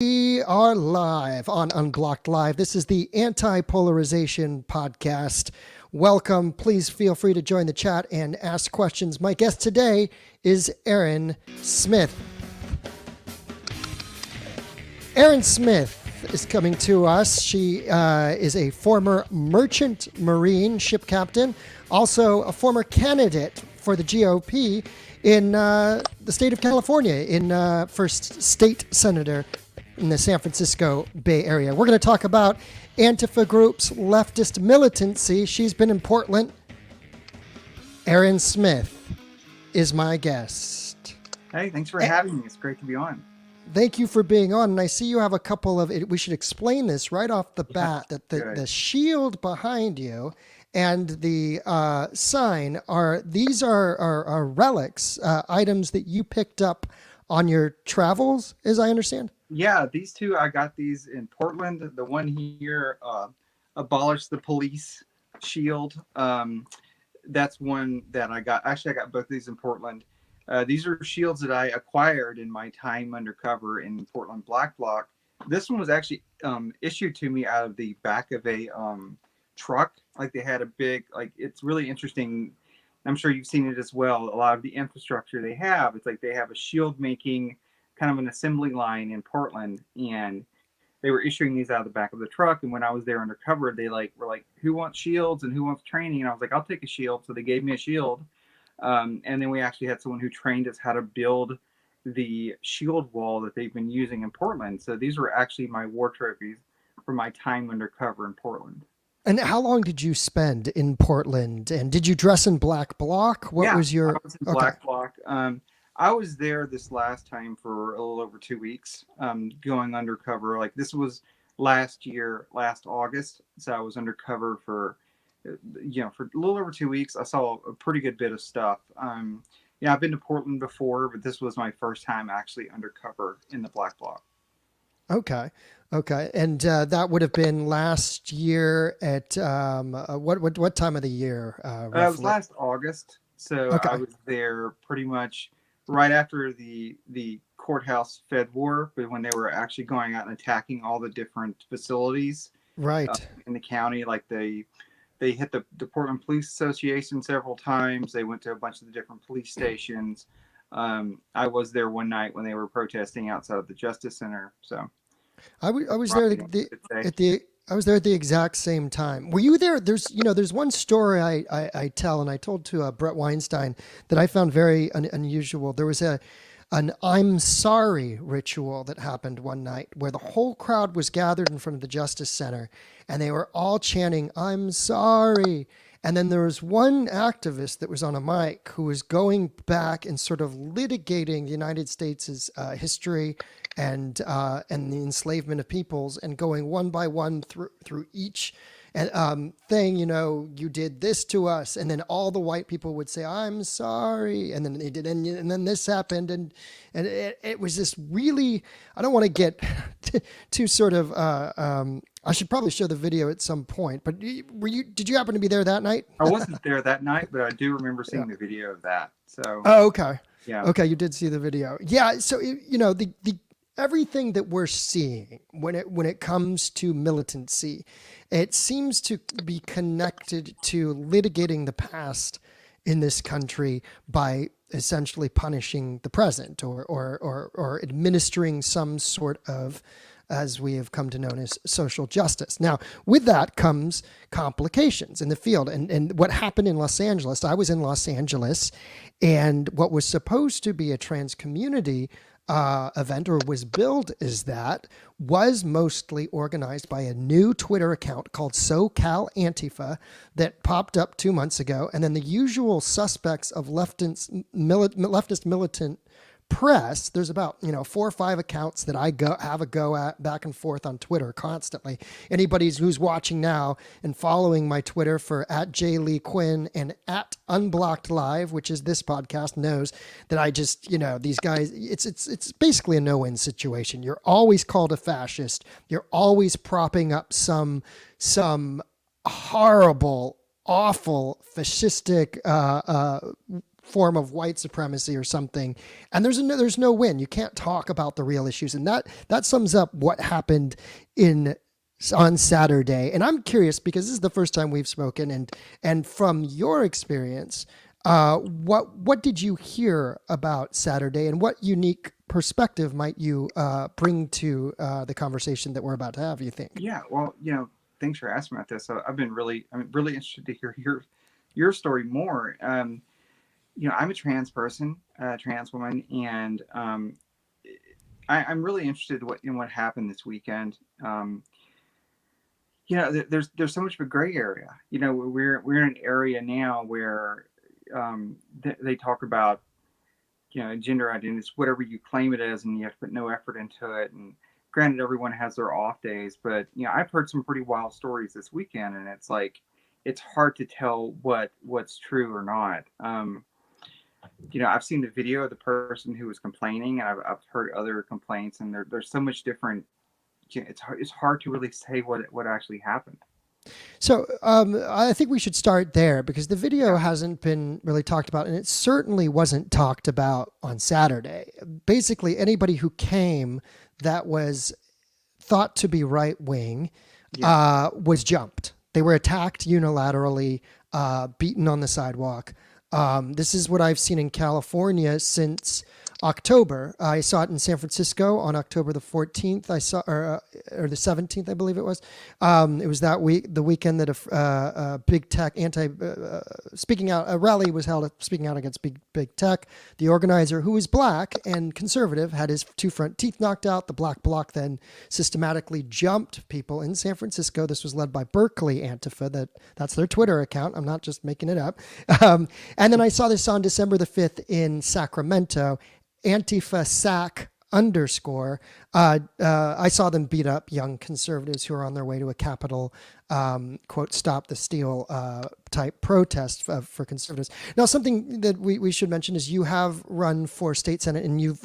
We are live on Unblocked Live. This is the Anti-Polarization Podcast. Welcome. Please feel free to join the chat and ask questions. My guest today is Erin Smith. Erin Smith is coming to us. She is a former merchant marine ship captain, also a former candidate for the GOP in the state of California, in first state senator in the San Francisco Bay Area. We're going to talk about Antifa groups, leftist militancy. She's been in Portland. Erin Smith is my guest. Hey, thanks for having me. It's great to be on. Thank you for being on. And I see you have a couple of, we should explain this right off the bat, that the shield behind you and the sign are relics, items that you picked up on your travels, as I understand. Yeah, these two, I got these in Portland. The one here, Abolish the Police shield. That's one that I got. Actually, I got both of these in Portland. These are shields that I acquired in my time undercover in Portland Black Bloc. This one was actually issued to me out of the back of a truck. Like they had a big, it's really interesting. I'm sure you've seen it as well. A lot of the infrastructure they have, it's like they have a shield making kind of an assembly line in Portland, and they were issuing these out of the back of the truck. And when I was there undercover, they were like, who wants shields and who wants training? And I was like, I'll take a shield. So they gave me a shield. And then we actually had someone who trained us how to build the shield wall that they've been using in Portland. So these were actually my war trophies from my time undercover in Portland. And how long did you spend in Portland? And did you dress in Black Bloc? What was your... I was in Black Bloc. I was there this last time for a little over 2 weeks, going undercover. Like this was last August. So I was undercover for a little over 2 weeks. I saw a pretty good bit of stuff. I've been to Portland before, but this was my first time actually undercover in the Black Bloc. Okay. And that would have been last year at what time of the year? It was last August. So okay. I was there pretty much right after the courthouse Fed war, but when they were actually going out and attacking all the different facilities right in the county. Like they hit the Portland Police Association several times. They went to a bunch of the different police stations. I was there one night when they were protesting outside of the Justice Center. So I was there I was there at the exact same time. Were you there? There's one story I tell, and I told to Brett Weinstein, that I found very unusual. There was an I'm sorry ritual that happened one night where the whole crowd was gathered in front of the Justice Center and they were all chanting, I'm sorry. And then there was one activist that was on a mic who was going back and sort of litigating the United States' history and the enslavement of peoples, and going one by one through each thing. You did this to us, and then all the white people would say, I'm sorry, and then they did, and then this happened, and it was this really, I don't want to get too sort of I should probably show the video at some point, but did you happen to be there that night? I wasn't there that night, but I do remember seeing the video of that. So okay. Yeah. Okay, you did see the video. Yeah, so the everything that we're seeing when it comes to militancy, it seems to be connected to litigating the past in this country by essentially punishing the present or administering some sort of, as we have come to know as, social justice. Now, with that comes complications in the field. And what happened in Los Angeles, I was in Los Angeles, and what was supposed to be a trans community event, or was billed as that, was mostly organized by a new Twitter account called SoCal Antifa that popped up 2 months ago. And then the usual suspects of leftist militant press. There's about 4 or 5 accounts that I have a go at back and forth on Twitter constantly. Anybody who's watching now and following my Twitter for @JLeeQuinn and @UnblockedLive, which is this podcast, knows that I just, these guys, it's basically a no-win situation. You're always called a fascist. You're always propping up some horrible, awful, fascistic form of white supremacy or something, and there's no win. You can't talk about the real issues, and that sums up what happened in on Saturday. And I'm curious because this is the first time we've spoken, and from your experience, what did you hear about Saturday, and what unique perspective might you bring to the conversation that we're about to have? You think? Yeah, well, thanks for asking about this. So I'm really interested to hear your story more. I'm a trans person, trans woman, and I'm really interested in what happened this weekend. There's so much of a gray area. We're in an area now where they talk about gender identity, whatever you claim it as, and you have to put no effort into it. And granted, everyone has their off days, but I've heard some pretty wild stories this weekend, and it's like it's hard to tell what's true or not. I've seen the video of the person who was complaining, and I've heard other complaints, and there's so much different. It's hard to really say what actually happened. So I think we should start there because the video hasn't been really talked about, and it certainly wasn't talked about on Saturday. Basically, anybody who came that was thought to be right wing was jumped. They were attacked unilaterally, beaten on the sidewalk. This is what I've seen in California since October. I saw it in San Francisco on October the 14th. I saw, or the 17th, I believe it was. It was that week, the weekend that a big tech a rally was held speaking out against big tech. The organizer, who was black and conservative, had his two front teeth knocked out. The black bloc then systematically jumped people in San Francisco. This was led by Berkeley Antifa. That's their Twitter account. I'm not just making it up. And then I saw this on December the 5th in Sacramento. Antifa SAC _. I saw them beat up young conservatives who are on their way to a Capitol, quote, stop the steal type protest for conservatives. Now, something that we should mention is you have run for state senate, and you've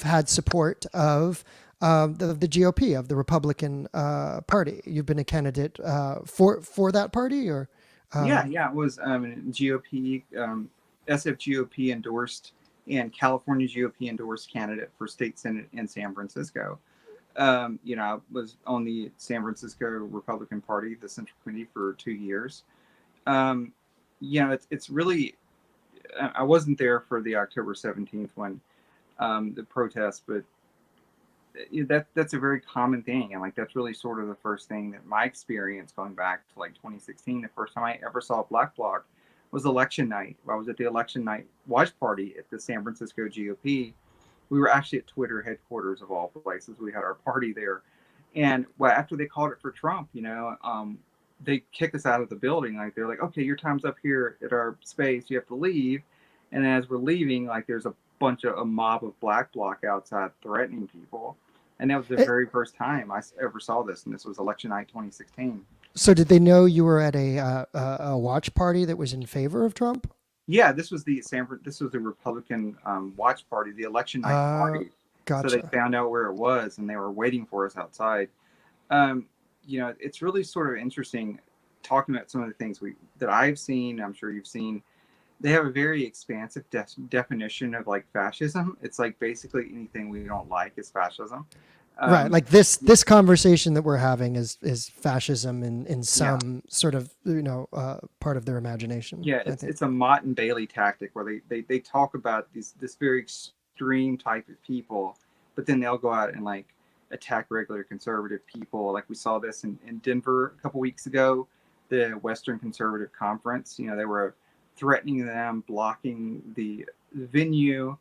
had support of the GOP, of the Republican Party. You've been a candidate for that party, or? It was GOP, SFGOP endorsed and California GOP endorsed candidate for state senate in San Francisco. I was on the San Francisco Republican Party, the Central Committee, for 2 years. It's really, I wasn't there for the October 17th one, the protest, but that's a very common thing. And that's really sort of the first thing that my experience going back to 2016, the first time I ever saw a black bloc was election night. I was at the election night watch party at the San Francisco GOP. We were actually at Twitter headquarters of all places. We had our party there. And after they called it for Trump, they kicked us out of the building. They're like, okay, your time's up here at our space. You have to leave. And as we're leaving, there's a mob of black bloc outside threatening people. And that was the very first time I ever saw this. And this was election night 2016. So did they know you were at a watch party that was in favor of Trump? Yeah, this was the Republican watch party, the election night party. Gotcha. So they found out where it was, and they were waiting for us outside. It's really sort of interesting talking about some of the things that I've seen. I'm sure you've seen. They have a very expansive definition of fascism. It's basically anything we don't like is fascism. Right, this conversation that we're having is fascism in some sort of part of their imagination. Yeah, it's a Mott and Bailey tactic where they talk about this very extreme type of people, but then they'll go out and attack regular conservative people. We saw this in Denver a couple weeks ago, the Western Conservative Conference. They were threatening them, blocking the venue.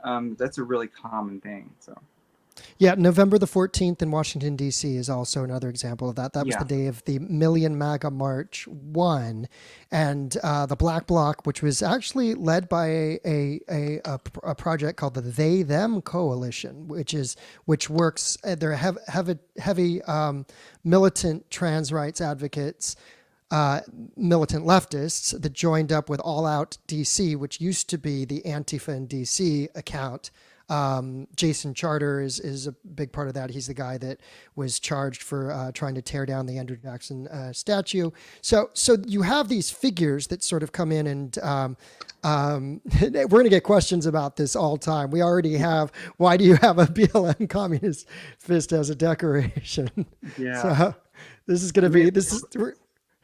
That's a really common thing. So. Yeah, November the 14th in Washington, D.C. is also another example of that. That was the day of the Million MAGA March 1. And the Black Bloc, which was actually led by a project called the They Them Coalition, which works, they're heavy militant trans rights advocates, militant leftists that joined up with All Out DC, which used to be the Antifa in DC account. Jason Charter is a big part of that. He's the guy that was charged for trying to tear down the Andrew Jackson statue. So you have these figures that sort of come in and we're going to get questions about this all time. We already have, why do you have a BLM communist fist as a decoration? Yeah. So this is going to be, we're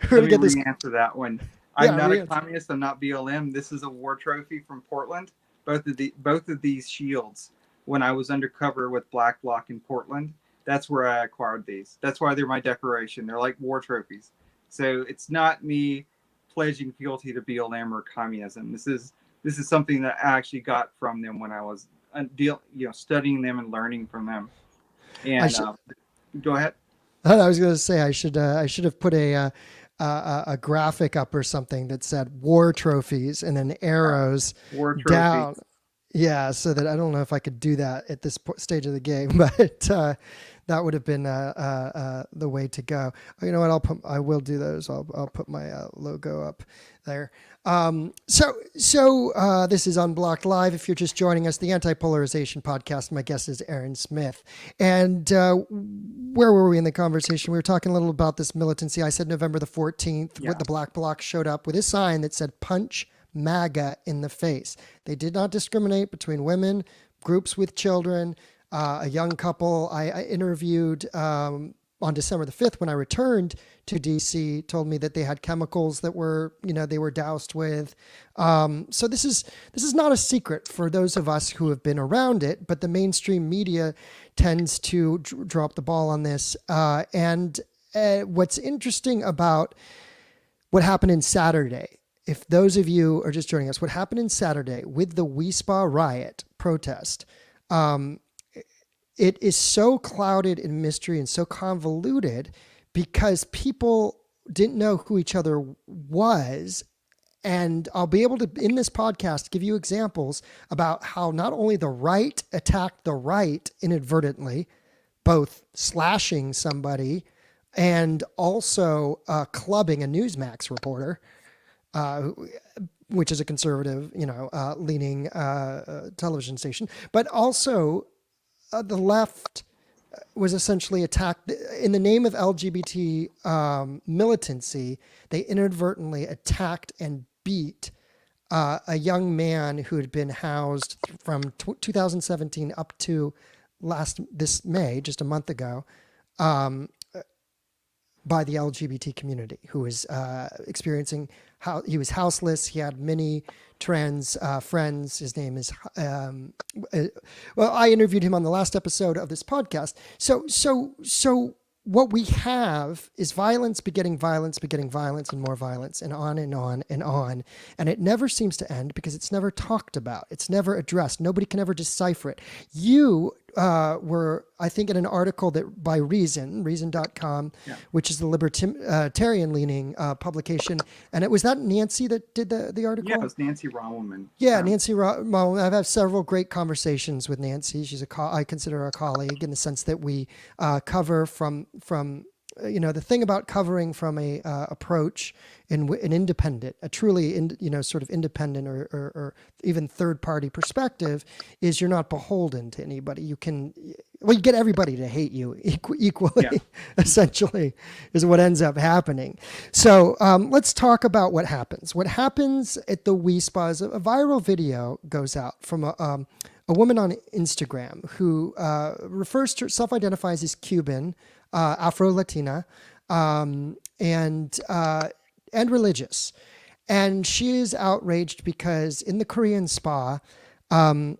Let going to me get this. re-answer that one. Yeah, I'm not a re-answer. communist. I'm not BLM. This is a war trophy from Portland. Both of these shields, when I was undercover with Black Bloc in Portland, that's where I acquired these. That's why they're my decoration. They're like war trophies. So it's not me pledging fealty to BLM or communism. This is something that I actually got from them when I was studying them and learning from them. And go ahead. I was going to say I should have put a graphic up or something that said war trophies and then arrows War trophies. down. Yeah, so that I don't know if I could do that at this stage of the game, but that would have been the way to go. Oh, you know what? I will do those. I'll put my logo up there. So this is Unblocked Live. If you're just joining us, the Anti-Polarization Podcast. My guest is Erin Smith. And where were we in the conversation? We were talking a little about this militancy. I said November the 14th, Yeah. the Black Bloc showed up with a sign that said "Punch MAGA in the face." They did not discriminate between women, groups with children, a young couple I interviewed on December the 5th when I returned to DC told me that they had chemicals that were, they were doused with. So this is not a secret for those of us who have been around it, but the mainstream media tends to drop the ball on this. And what's interesting about what happened in Saturday, if those of you are just joining us, what happened in Saturday with the WeSpa riot protest, it is so clouded in mystery and so convoluted because people didn't know who each other was. And I'll be able to, in this podcast, give you examples about how not only the right attacked the right inadvertently, both slashing somebody and also clubbing a Newsmax reporter, which is a conservative, leaning television station, but also the left was essentially attacked in the name of LGBT militancy. They inadvertently attacked and beat a young man who had been housed from 2017 up to this May, just a month ago, by the LGBT community, who was experiencing he was houseless. He had many trans friends. His name is I interviewed him on the last episode of this podcast. So what we have is violence begetting violence, and more violence, and on and on and on. And it never seems to end because it's never talked about. It's never addressed. Nobody can ever decipher it. You were, I think, in an article that by reason.com, which is the libertarian leaning publication. And it was that Nancy that did the article? Yeah, it was Nancy Rommelman. Yeah, Nancy Rommelman. I've had several great conversations with Nancy. She's I consider her a colleague in the sense that we cover from the thing about covering from a approach in an independent, a truly sort of independent or even third party perspective is you're not beholden to anybody. You get everybody to hate you equally, essentially, is what ends up happening. So let's talk about what happens. What happens at the WeSpa is a viral video goes out from a woman on Instagram who refers to self-identifies as Cuban, Afro-Latina, and religious. And she is outraged because in the Korean spa, an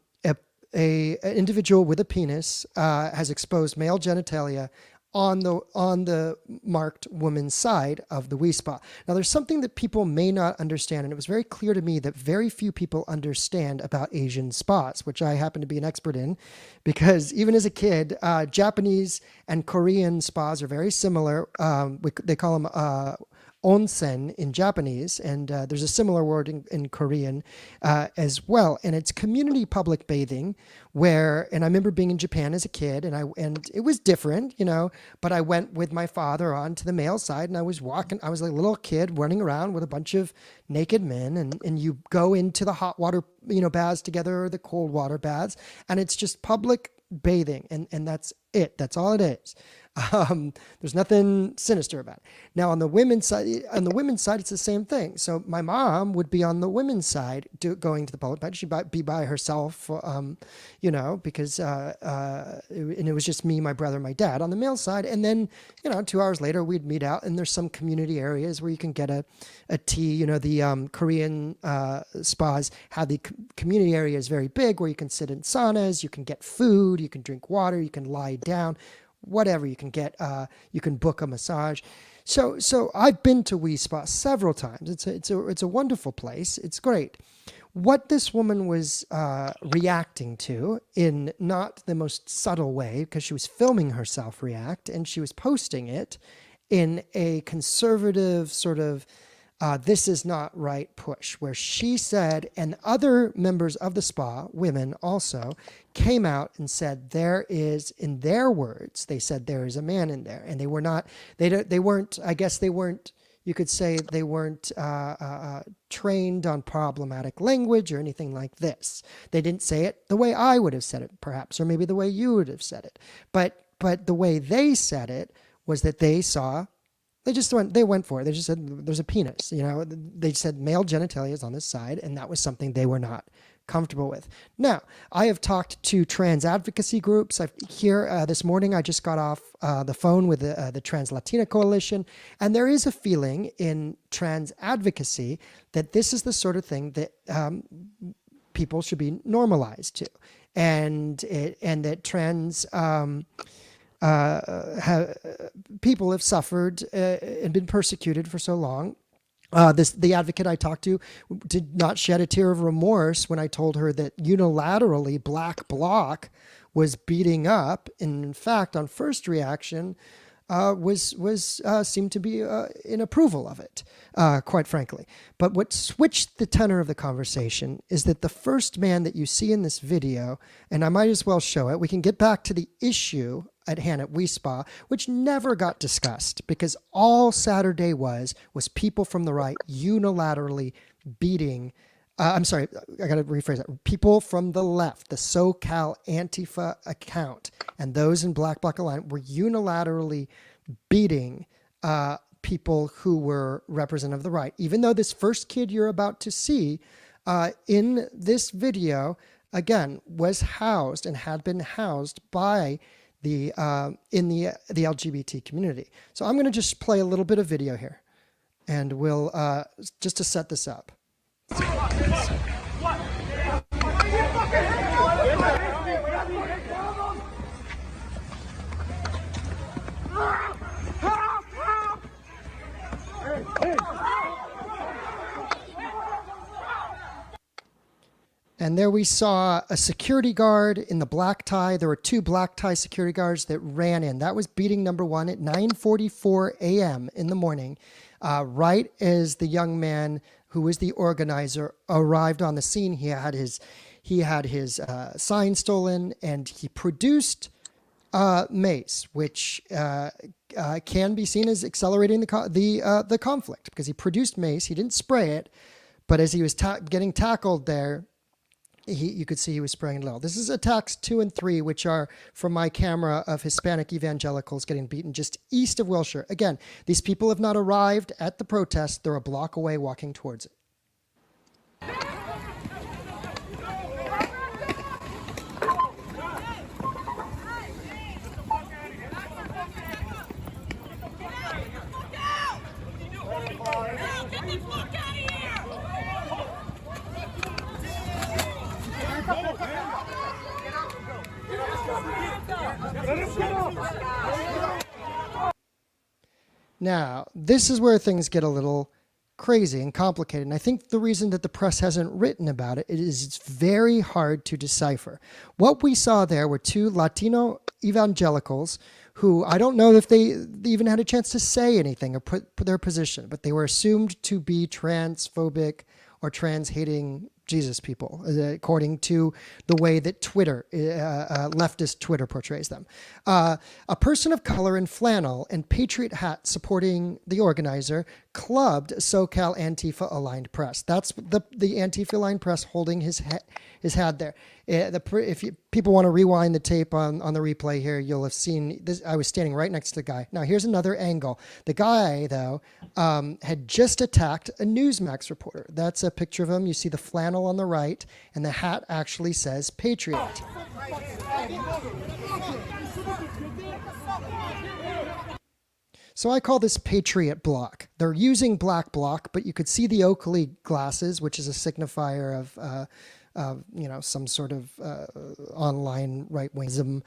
individual with a penis has exposed male genitalia on the marked woman's side of the WeSpa. Now, there's something that people may not understand, and it was very clear to me that very few people understand about Asian spas, which I happen to be an expert in, because even as a kid, Japanese and Korean spas are very similar. They call them onsen in Japanese, and there's a similar word in Korean as well. And it's community public bathing, and I remember being in Japan as a kid, and it was different, but I went with my father on to the male side, and I was like a little kid running around with a bunch of naked men, and you go into the hot water, baths together, or the cold water baths, and it's just public bathing, and that's it. That's all it is. There's nothing sinister about it. Now on the women's side, it's the same thing. So my mom would be on the women's side going to the public bath. She'd be by herself, because and it was just me, my brother, my dad on the male side. And then, 2 hours later we'd meet out, and there's some community areas where you can get a tea. The Korean spas have the community area is very big, where you can sit in saunas, you can get food, you can drink water, you can lie down, whatever you can get. You can book a massage. So I've been to Wi Spa several times. It's a wonderful place. It's great. What this woman was reacting to, in not the most subtle way, because she was filming herself react, and she was posting it in a conservative sort of this is not right push, where she said, and other members of the spa, women also, came out and said there is, in their words, they said there is a man in there, and they weren't, I guess they weren't, you could say they weren't trained on problematic language or anything like this. They didn't say it the way I would have said it, perhaps, or maybe the way you would have said it. But the way they said it was that they went for it. They just said there's a penis. They said male genitalia is on this side, and that was something they were not comfortable with. Now, I have talked to trans advocacy groups. This morning I just got off the phone with the Trans Latina Coalition, and there is a feeling in trans advocacy that this is the sort of thing that people should be normalized to, and that trans people have suffered and been persecuted for so long. The advocate I talked to did not shed a tear of remorse when I told her that unilaterally Black Bloc was beating up, and in fact, on first reaction, seemed to be in approval of it, quite frankly. But what switched the tenor of the conversation is that the first man that you see in this video, and I might as well show it, we can get back to the issue at hand at Wi Spa, which never got discussed, because all Saturday was people from the right unilaterally beating, I'm sorry, I got to rephrase that. People from the left, the SoCal Antifa account, and those in Black Bloc Alliance were unilaterally beating people who were representative of the right. Even though this first kid you're about to see in this video, again, was housed and had been housed by the LGBT community. So I'm going to just play a little bit of video here, and we'll just to set this up. And there we saw a security guard in the black tie. There were two black tie security guards that ran in. That was beating number one at 9:44 a.m. in the morning, right as the young man who was the organizer arrived on the scene. He had his sign stolen, and he produced mace, which can be seen as accelerating the conflict, because he produced mace. He didn't spray it, but as he was getting tackled there, you could see he was spraying it a little. This is attacks 2 and 3, which are from my camera of Hispanic evangelicals getting beaten just east of Wilshire. Again, these people have not arrived at the protest. They're a block away walking towards it. Now, this is where things get a little crazy and complicated. And I think the reason that the press hasn't written about it is it's very hard to decipher. What we saw there were two Latino evangelicals who I don't know if they even had a chance to say anything or put their position, but they were assumed to be transphobic or trans hating Jesus people, according to the way that Twitter, leftist Twitter portrays them. A person of color in flannel and patriot hat supporting the organizer clubbed SoCal Antifa aligned press. That's the Antifa aligned press holding his hat there. People want to rewind the tape on the replay here, you'll have seen this. I was standing right next to the guy. Now here's another angle. The guy though had just attacked a Newsmax reporter. That's a picture of him. You see the flannel on the right, and the hat actually says Patriot. So I call this Patriot Block. They're using black bloc, but you could see the Oakley glasses, which is a signifier of some sort of online right-wingism,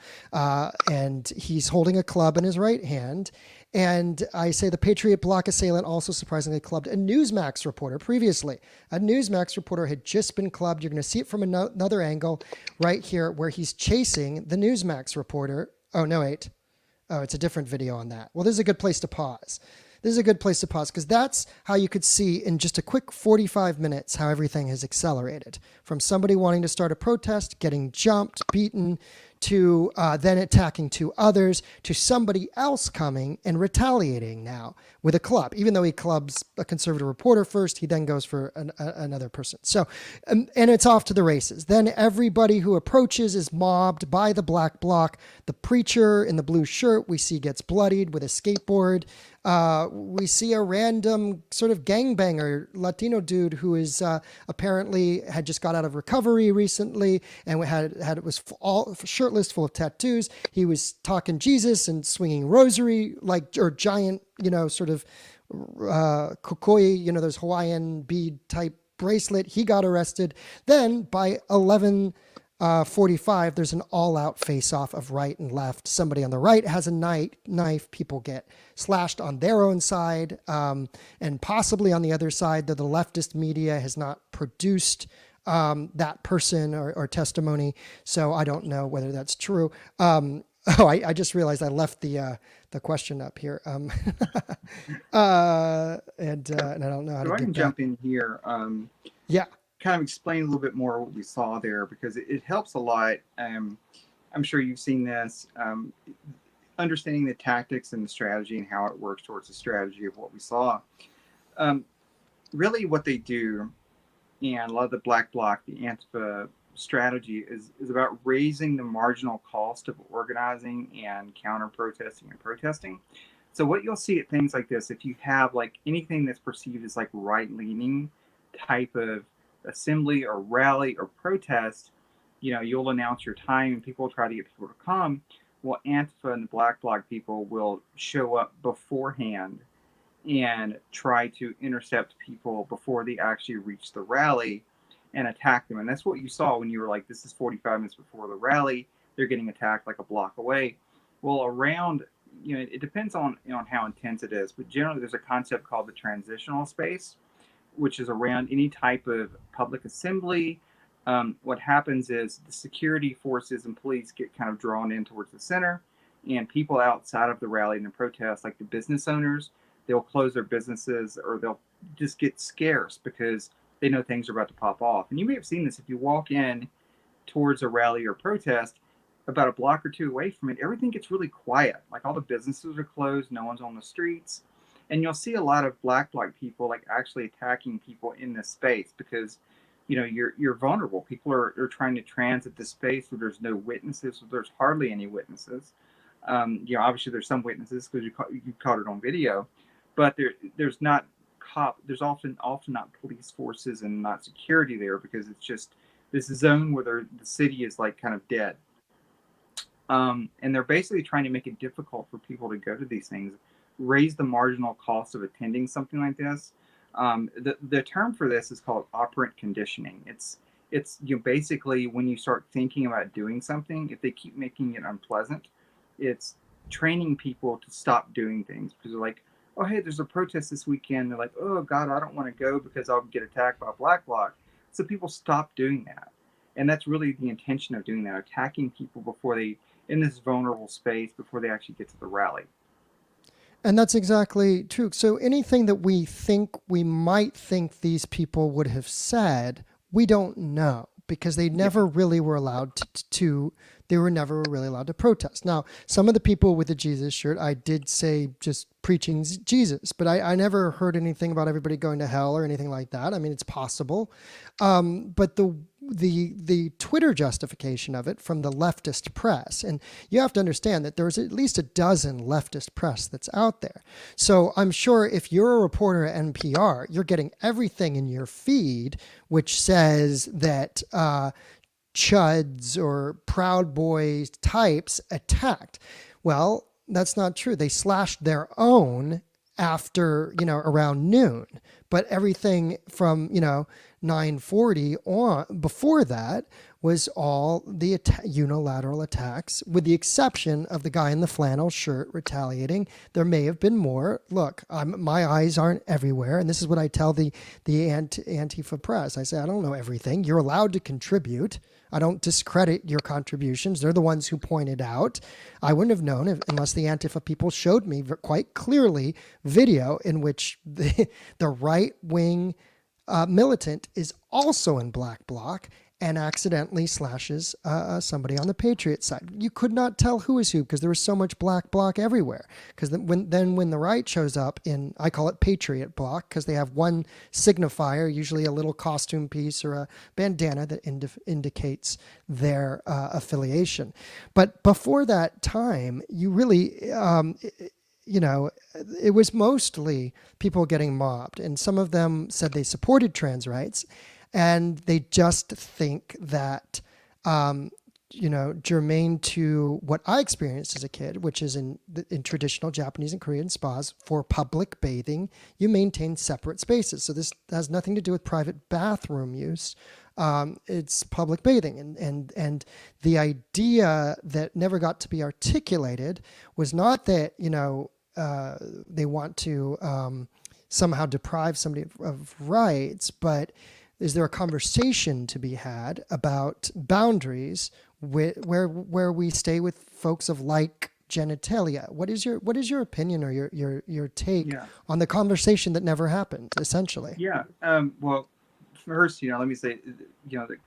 and he's holding a club in his right hand. And I say the Patriot Bloc assailant also surprisingly clubbed a Newsmax reporter previously. A Newsmax reporter had just been clubbed. You're going to see it from another angle right here where he's chasing the Newsmax reporter. Oh, no, wait. Oh, it's a different video on that. Well, this is a good place to pause. This is a good place to pause because that's how you could see in just a quick 45 minutes how everything has accelerated. From somebody wanting to start a protest, getting jumped, beaten, to then attacking two others, to somebody else coming and retaliating now with a club. Even though he clubs a conservative reporter first, he then goes for another person. So, and it's off to the races. Then everybody who approaches is mobbed by the black bloc. The preacher in the blue shirt we see gets bloodied with a skateboard. We see a random sort of gangbanger Latino dude who is apparently had just got out of recovery recently and was all shirtless, full of tattoos. He was talking Jesus and swinging rosary or giant, sort of kukoi, those Hawaiian bead type bracelet. He got arrested. Then by 11:45, there's an all-out face-off of right and left. Somebody on the right has a knife. People get slashed on their own side, and possibly on the other side, though the leftist media has not produced that person or testimony, so I don't know whether that's true. I just realized I left the question up here, and I don't know how to So I get can that. jump in here. Yeah. Kind of explain a little bit more what we saw there because it helps a lot. I'm sure you've seen this. Understanding the tactics and the strategy and how it works towards the strategy of what we saw. Really what they do, and a lot of the black bloc, the Antifa strategy is about raising the marginal cost of organizing and counter protesting and protesting. So what you'll see at things like this, if you have like anything that's perceived as like right-leaning type of assembly or rally or protest, you'll announce your time and people will try to get people to come. Well, Antifa and the black bloc people will show up beforehand and try to intercept people before they actually reach the rally and attack them. And that's what you saw when you were like, this is 45 minutes before the rally. They're getting attacked like a block away. Well, around, it depends on how intense it is, but generally there's a concept called the transitional space, which is around any type of public assembly. What happens is the security forces and police get kind of drawn in towards the center, and people outside of the rally and the protest, like the business owners, they'll close their businesses or they'll just get scarce because they know things are about to pop off. And you may have seen this if you walk in towards a rally or protest, about a block or two away from it, everything gets really quiet. Like all the businesses are closed, no one's on the streets. And you'll see a lot of black people like actually attacking people in this space because you're vulnerable. People are trying to transit this space where there's no witnesses, where there's hardly any witnesses. Obviously there's some witnesses because you caught it on video, but there's not there's often not police forces and not security there because it's just this zone where the city is like kind of dead. And they're basically trying to make it difficult for people to go to these things, raise the marginal cost of attending something like this. The term for this is called operant conditioning. It's basically when you start thinking about doing something, if they keep making it unpleasant, it's training people to stop doing things because they're like, oh, hey, there's a protest this weekend. They're like, oh, God, I don't want to go because I'll get attacked by a black bloc. So people stop doing that. And that's really the intention of doing that, attacking people before they in this vulnerable space before they actually get to the rally. And that's exactly true. So anything that we might think these people would have said, we don't know because they Yeah, never really were allowed to they were never really allowed to protest. Now, some of the people with the Jesus shirt, I did say just preaching Jesus, but I never heard anything about everybody going to hell or anything like that. I mean, it's possible. But the Twitter justification of it from the leftist press, and you have to understand that there's at least a dozen leftist press that's out there. So I'm sure if you're a reporter at NPR, you're getting everything in your feed which says that chuds or Proud Boys types attacked. Well, that's not true. They slashed their own after, around noon. But everything from, 9:40 on before that was all the unilateral attacks, with the exception of the guy in the flannel shirt retaliating. There may have been more. Look, my eyes aren't everywhere, and this is what I tell the Antifa press. I say, I don't know everything. You're allowed to contribute. I don't discredit your contributions. They're the ones who pointed out. I wouldn't have known unless the Antifa people showed me quite clearly video in which the right wing militant is also in black bloc and accidentally slashes somebody on the Patriot side. You could not tell who is who because there was so much black bloc everywhere. Because when the right shows up in, I call it Patriot bloc, because they have one signifier, usually a little costume piece or a bandana that indicates their affiliation. But before that time, you really it was mostly people getting mobbed, and some of them said they supported trans rights, and they just think that, germane to what I experienced as a kid, which is in traditional Japanese and Korean spas for public bathing, you maintain separate spaces. So this has nothing to do with private bathroom use. It's public bathing, and the idea that never got to be articulated was not that they want to somehow deprive somebody of rights, but is there a conversation to be had about boundaries where we stay with folks of like genitalia? What is your opinion or your take yeah, on the conversation that never happened, essentially? yeah. Well, first, let me say,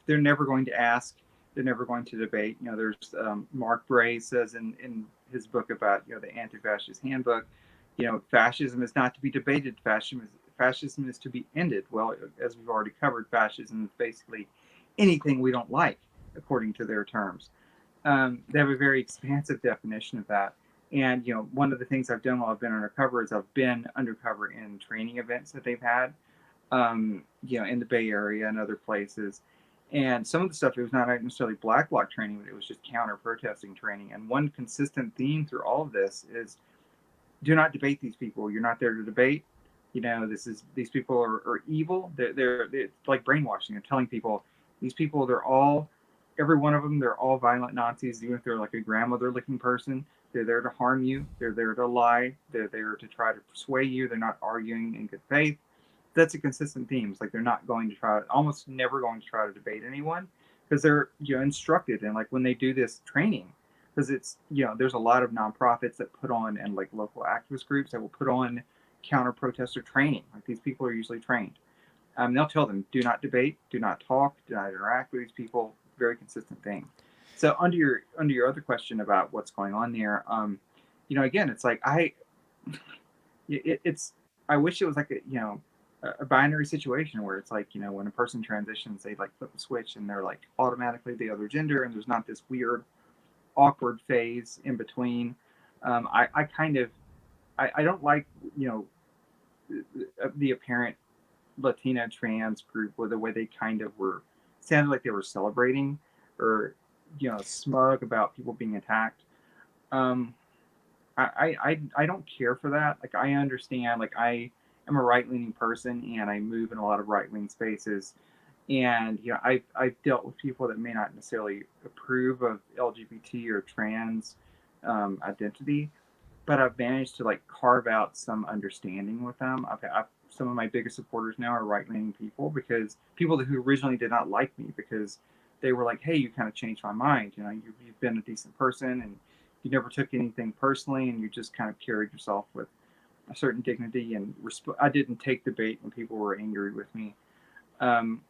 they're never going to ask. They're never going to debate. There's Mark Bray says in his book about the anti-fascist handbook, fascism is not to be debated. Fascism is to be ended. Well, as we've already covered, fascism is basically anything we don't like, according to their terms. They have a very expansive definition of that. And one of the things I've done while I've been undercover is I've been undercover in training events that they've had, in the Bay Area and other places. And some of the stuff, it was not necessarily black bloc training, but it was just counter protesting training. And one consistent theme through all of this is do not debate these people. You're not there to debate. These people are evil. They're it's like brainwashing. They're telling people these people, every one of them, they're all violent Nazis, even if they're like a grandmother looking person. They're there to harm you. They're there to lie. They're there to try to persuade you. They're not arguing in good faith. That's a consistent theme. It's like they're not going to almost never going to try to debate anyone because they're instructed, and like when they do this training, because it's there's a lot of nonprofits that put on, and like local activist groups that will put on counter protester training. Like these people are usually trained. They'll tell them do not debate, do not talk, do not interact with these people. Very consistent thing. So under your other question about what's going on there, again, it's like it's I wish it was like a binary situation where it's like when a person transitions, they like flip a switch and they're like automatically the other gender, and there's not this weird awkward phase in between. I kind of I don't like the apparent Latina trans group or the way they kind of sounded like they were celebrating or smug about people being attacked. um I don't care for that. Like I understand, like I am a right leaning person and I move in a lot of right wing spaces, and I've dealt with people that may not necessarily approve of LGBT or trans identity, but I've managed to like carve out some understanding with them. Some of my biggest supporters now are right leaning people, because people who originally did not like me because they were like, hey, you kind of changed my mind. You know, you've been a decent person, and you never took anything personally, and you just kind of carried yourself with a certain dignity and I didn't take the bait when people were angry with me. Um,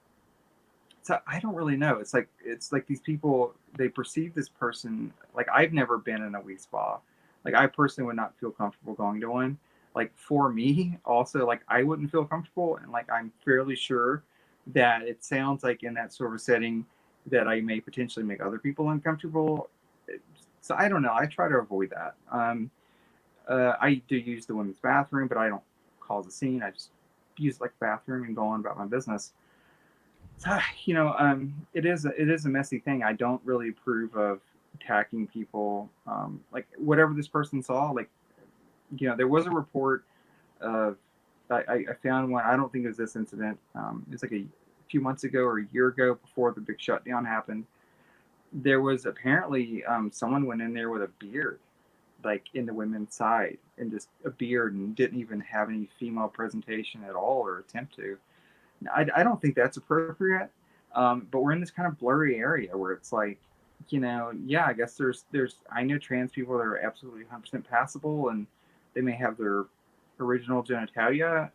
so I don't really know. It's like these people, they perceive this person like, I've never been in a wee spa. Like, I personally would not feel comfortable going to one. Like, for me, also, like, I wouldn't feel comfortable, and like, I'm fairly sure that it sounds like in that sort of setting that I may potentially make other people uncomfortable. So I don't know. I try to avoid that. I do use the women's bathroom, but I don't cause a scene. I just use like the bathroom and go on about my business. So, it is a messy thing. I don't really approve of attacking people. Like, whatever this person saw, like, there was a report of, I found one. I don't think it was this incident. It was like a few months ago or a year ago before the big shutdown happened. There was apparently someone went in there with a beard, like in the women's side, and just a beard, and didn't even have any female presentation at all or attempt to. I don't think that's appropriate. But we're in this kind of blurry area where it's like, yeah, I guess I know trans people that are absolutely 100% passable, and they may have their original genitalia.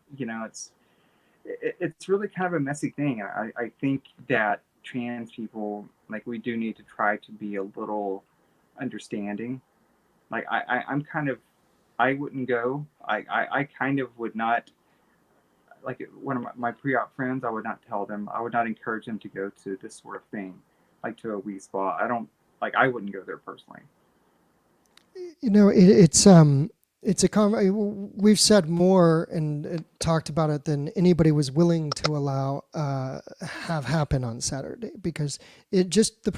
It's really kind of a messy thing. I think that trans people, like, we do need to try to be a little understanding. Like, I'm kind of, I wouldn't go. I kind of would not, like, one of my pre-op friends, I would not tell them, I would not encourage them to go to this sort of thing, like to a wee spa. I don't, like, I wouldn't go there personally. It's we've said more and talked about it than anybody was willing to allow have happen on Saturday, because it just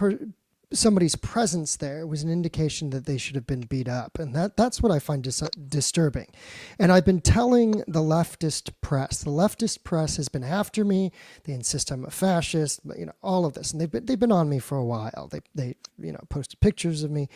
somebody's presence there was an indication that they should have been beat up, and that's what I find disturbing. And I've been telling the leftist press. The leftist press has been after me. They insist I'm a fascist, all of this, and they've been on me for a while. They posted pictures of me.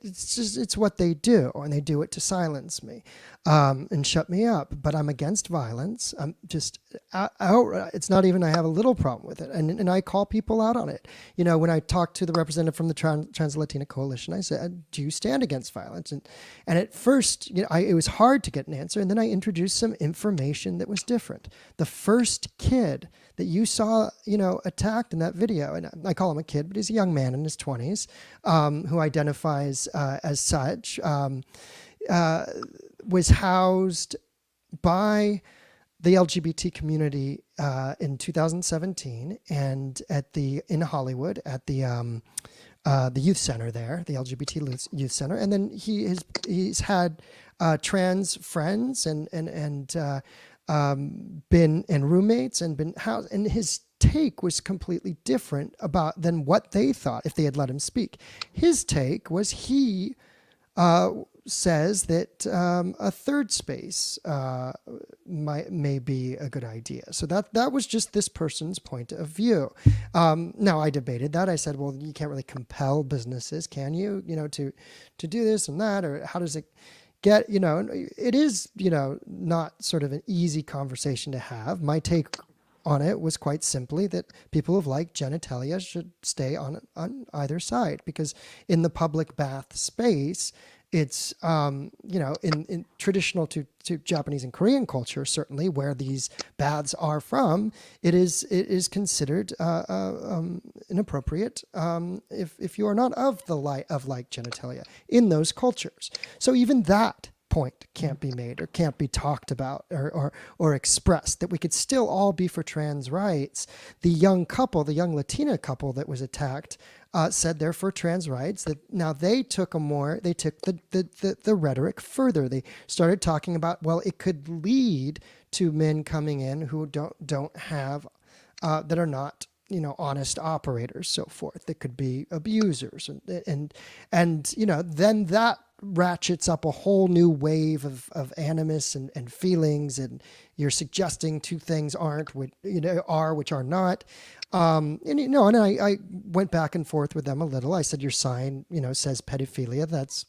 It's what they do, and they do it to silence me and shut me up. But I'm against violence. I'm just outright. It's not even I have a little problem with it, and I call people out on it. When I talked to the representative from the Trans Latina Coalition, I said, "Do you stand against violence?" And at first, it was hard to get an answer, and then I introduced some information that was different. The first kid that you saw, attacked in that video, and I call him a kid, but he's a young man in his 20s, who identifies as such, was housed by the LGBT community in 2017, and in Hollywood at the youth center there, the LGBT youth center, and then he's had trans friends and been and roommates and been housed, and his take was completely different than what they thought if they had let him speak. His take was he says that a third space may be a good idea. So that was just this person's point of view. Now I debated that. I said, well, you can't really compel businesses, can you? To do this and that, or how does it get? It is not sort of an easy conversation to have. My take on it was quite simply that people of like genitalia should stay on either side, because in the public bath space, it's in traditional to Japanese and Korean culture, certainly where these baths are from, it is considered inappropriate if you are not of like genitalia in those cultures. So even that point can't be made or can't be talked about or expressed, that we could still all be for trans rights. The young Latina couple that was attacked said they're for trans rights. That now they took the rhetoric further. They started talking about, well, it could lead to men coming in who don't have that are not honest operators, so forth. That could be abusers, and then that ratchets up a whole new wave of animus and feelings, and you're suggesting two things aren't, are, which are not. And I went back and forth with them a little. I said, your sign, says pedophilia. That's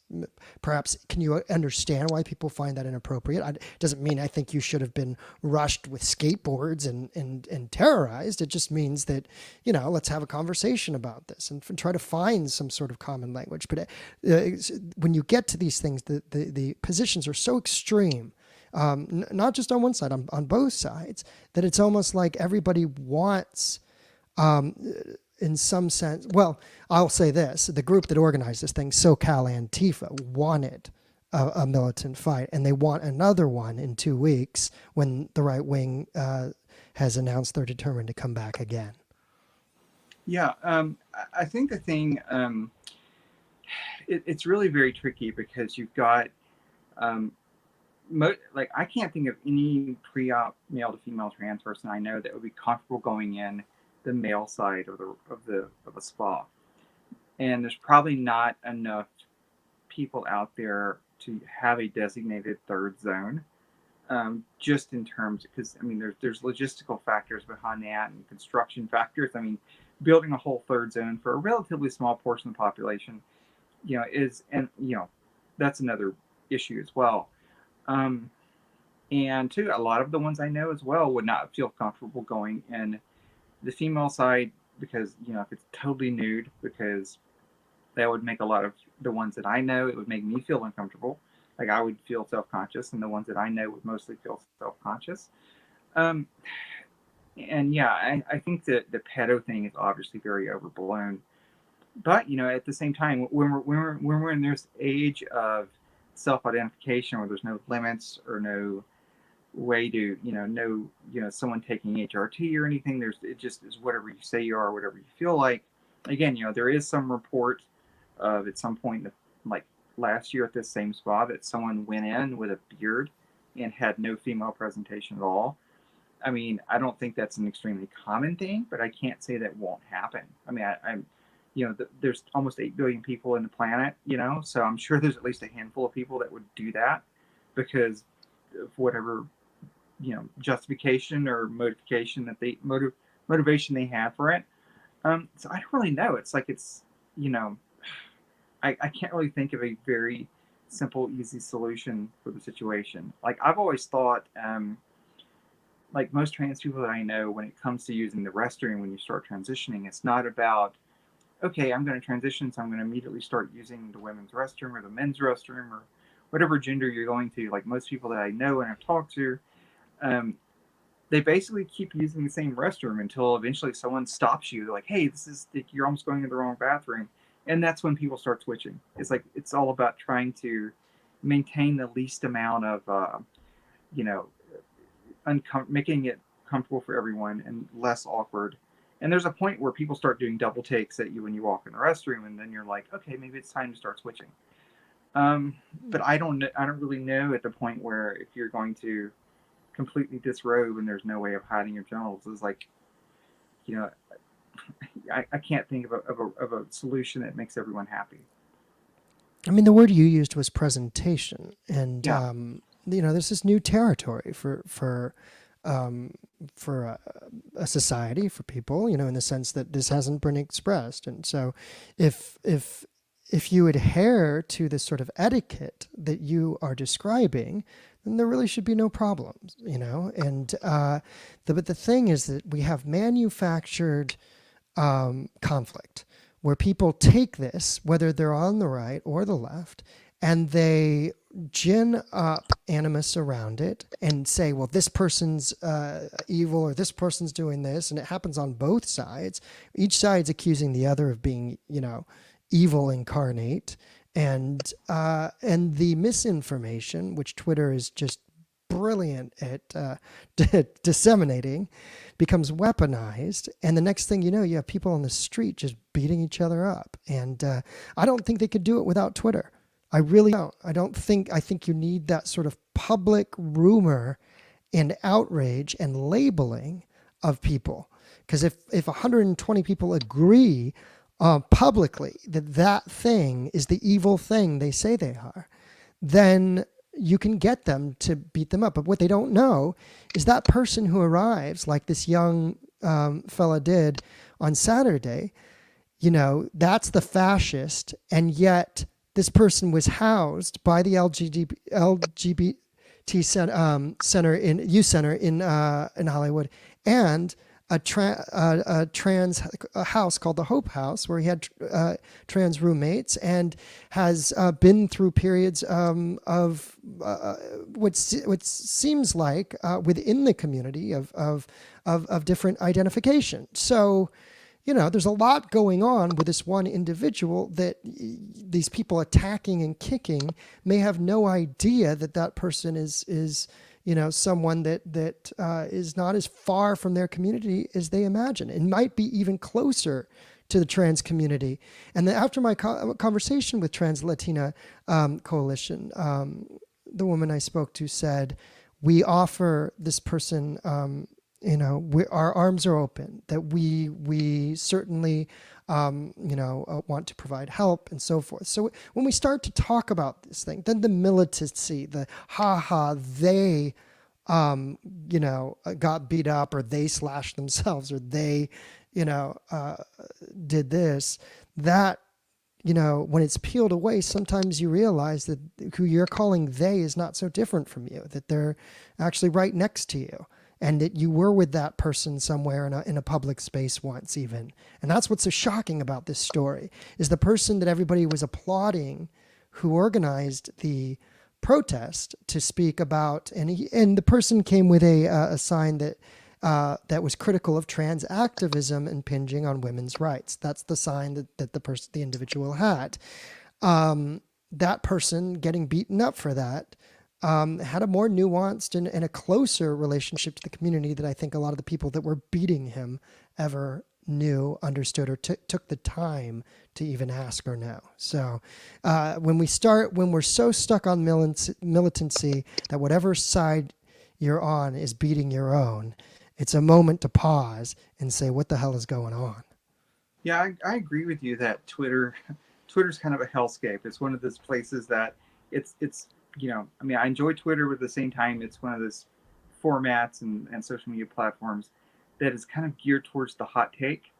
perhaps, can you understand why people find that inappropriate? It doesn't mean I think you should have been rushed with skateboards and terrorized. It just means that, let's have a conversation about this and try to find some sort of common language. But when you get to these things, the positions are so extreme. Not just on one side, on both sides, that it's almost like everybody wants, in some sense, well, I'll say this, the group that organized this thing, SoCal Antifa, wanted a militant fight, and they want another one in 2 weeks when the right wing has announced they're determined to come back again. Yeah, I think the thing, it's really very tricky because you've got, like, I can't think of any pre-op male to female trans person I know that would be comfortable going in the male side of a spa, and there's probably not enough people out there to have a designated third zone, just in terms, because I mean there's logistical factors behind that and construction factors. I mean, building a whole third zone for a relatively small portion of the population, that's another issue as well. And too, a lot of the ones I know as well would not feel comfortable going in the female side because, if it's totally nude, because that would make a lot of the ones that I know, it would make me feel uncomfortable. Like, I would feel self-conscious, and the ones that I know would mostly feel self-conscious. And yeah, I think that the pedo thing is obviously very overblown. But, at the same time, when we're in this age of self-identification where there's no limits or no way to someone taking HRT or anything, it just is whatever you say you are, whatever you feel like. Again, there is some report of at some point, like last year at this same spa, that someone went in with a beard and had no female presentation at all. I mean, I don't think that's an extremely common thing, but I can't say that won't happen. I mean, I'm there's almost 8 billion people in the planet, so I'm sure there's at least a handful of people that would do that because of whatever, justification or motivation motivation they have for it. So I don't really know. It's like, I can't really think of a very simple, easy solution for the situation. Like, I've always thought, like most trans people that I know, when it comes to using the restroom, when you start transitioning, it's not about, okay, I'm going to transition, so I'm going to immediately start using the women's restroom or the men's restroom or whatever gender you're going to. Like, most people that I know and I've talked to, they basically keep using the same restroom until eventually someone stops you. They're like, hey, you're almost going to the wrong bathroom. And that's when people start switching. It's like, it's all about trying to maintain the least amount of, making it comfortable for everyone and less awkward. And there's a point where people start doing double takes at you when you walk in the restroom, and then you're like, okay, maybe it's time to start switching. But I don't really know at the point where if you're going to completely disrobe and there's no way of hiding your genitals, is like, I can't think of a solution that makes everyone happy. I mean, the word you used was presentation, and Yeah. This is new territory for a society, for people, in the sense that this hasn't been expressed. And so if you adhere to this sort of etiquette that you are describing, then there really should be no problems, And but the thing is that we have manufactured conflict where people take this, whether they're on the right or the left, and they gin up animus around it and say, well, this person's evil or this person's doing this. And it happens on both sides. Each side's accusing the other of being, evil incarnate. And the misinformation, which Twitter is just brilliant at disseminating, becomes weaponized. And the next thing you know, you have people on the street just beating each other up. And I don't think they could do it without Twitter. I really don't. I think you need that sort of public rumor and outrage and labeling of people. Because if 120 people agree publicly that thing is the evil thing they say they are, then you can get them to beat them up. But what they don't know is that person who arrives, like this young fella did on Saturday, that's the fascist. And yet this person was housed by the LGBT center in youth center in Hollywood, and a trans a house called the Hope House, where he had trans roommates, and has been through periods of what seems like within the community of different identification. So, there's a lot going on with this one individual that these people attacking and kicking may have no idea that that person is someone that is not as far from their community as they imagine. It might be even closer to the trans community. And then after my conversation with Trans Latina Coalition, the woman I spoke to said, we offer this person, our arms are open, that we certainly, want to provide help and so forth. So when we start to talk about this thing, then the militancy, the they, got beat up, or they slashed themselves, or they, did this, that, when it's peeled away, sometimes you realize that who you're calling they is not so different from you, that they're actually right next to you, and that you were with that person somewhere in a public space once even. And that's what's so shocking about this story, is the person that everybody was applauding who organized the protest to speak about, and the person came with a sign that was critical of trans activism impinging on women's rights. That's the sign that the individual had. That person getting beaten up for that had a more nuanced and a closer relationship to the community that I think a lot of the people that were beating him ever knew, understood, or took the time to even ask or know. So when we're so stuck on militancy that whatever side you're on is beating your own, it's a moment to pause and say, what the hell is going on? Yeah, I agree with you that Twitter's kind of a hellscape. It's one of those places that it's I mean, I enjoy Twitter, but at the same time, it's one of those formats and social media platforms that is kind of geared towards the hot take,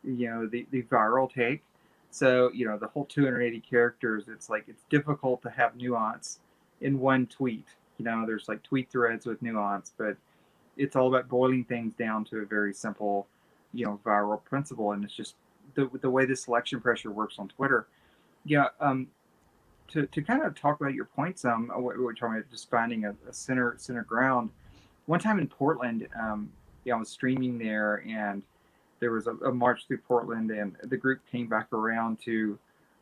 the viral take. So, the whole 280 characters, it's like it's difficult to have nuance in one tweet. There's like tweet threads with nuance, but it's all about boiling things down to a very simple, viral principle. And it's just the way the selection pressure works on Twitter. Yeah. To kind of talk about your points, what we're talking about, just finding a center ground. One time in Portland, I was streaming there, and there was a march through Portland, and the group came back around to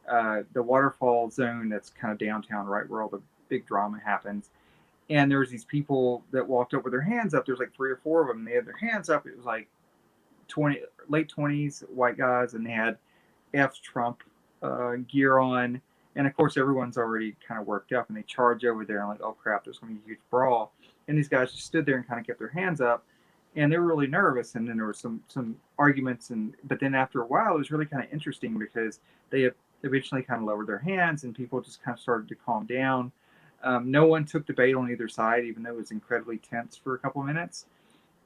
the waterfall zone that's kind of downtown, right where all the big drama happens. And there was these people that walked up with their hands up. There's like 3 or 4 of them. They had their hands up. It was like late 20s white guys, and they had F Trump gear on. And of course, everyone's already kind of worked up, and they charge over there and like, oh crap, there's going to be a huge brawl. And these guys just stood there and kind of kept their hands up, and they were really nervous. And then there were some arguments, but then after a while, it was really kind of interesting because they eventually kind of lowered their hands, and people just kind of started to calm down. No one took the bait on either side, even though it was incredibly tense for a couple of minutes.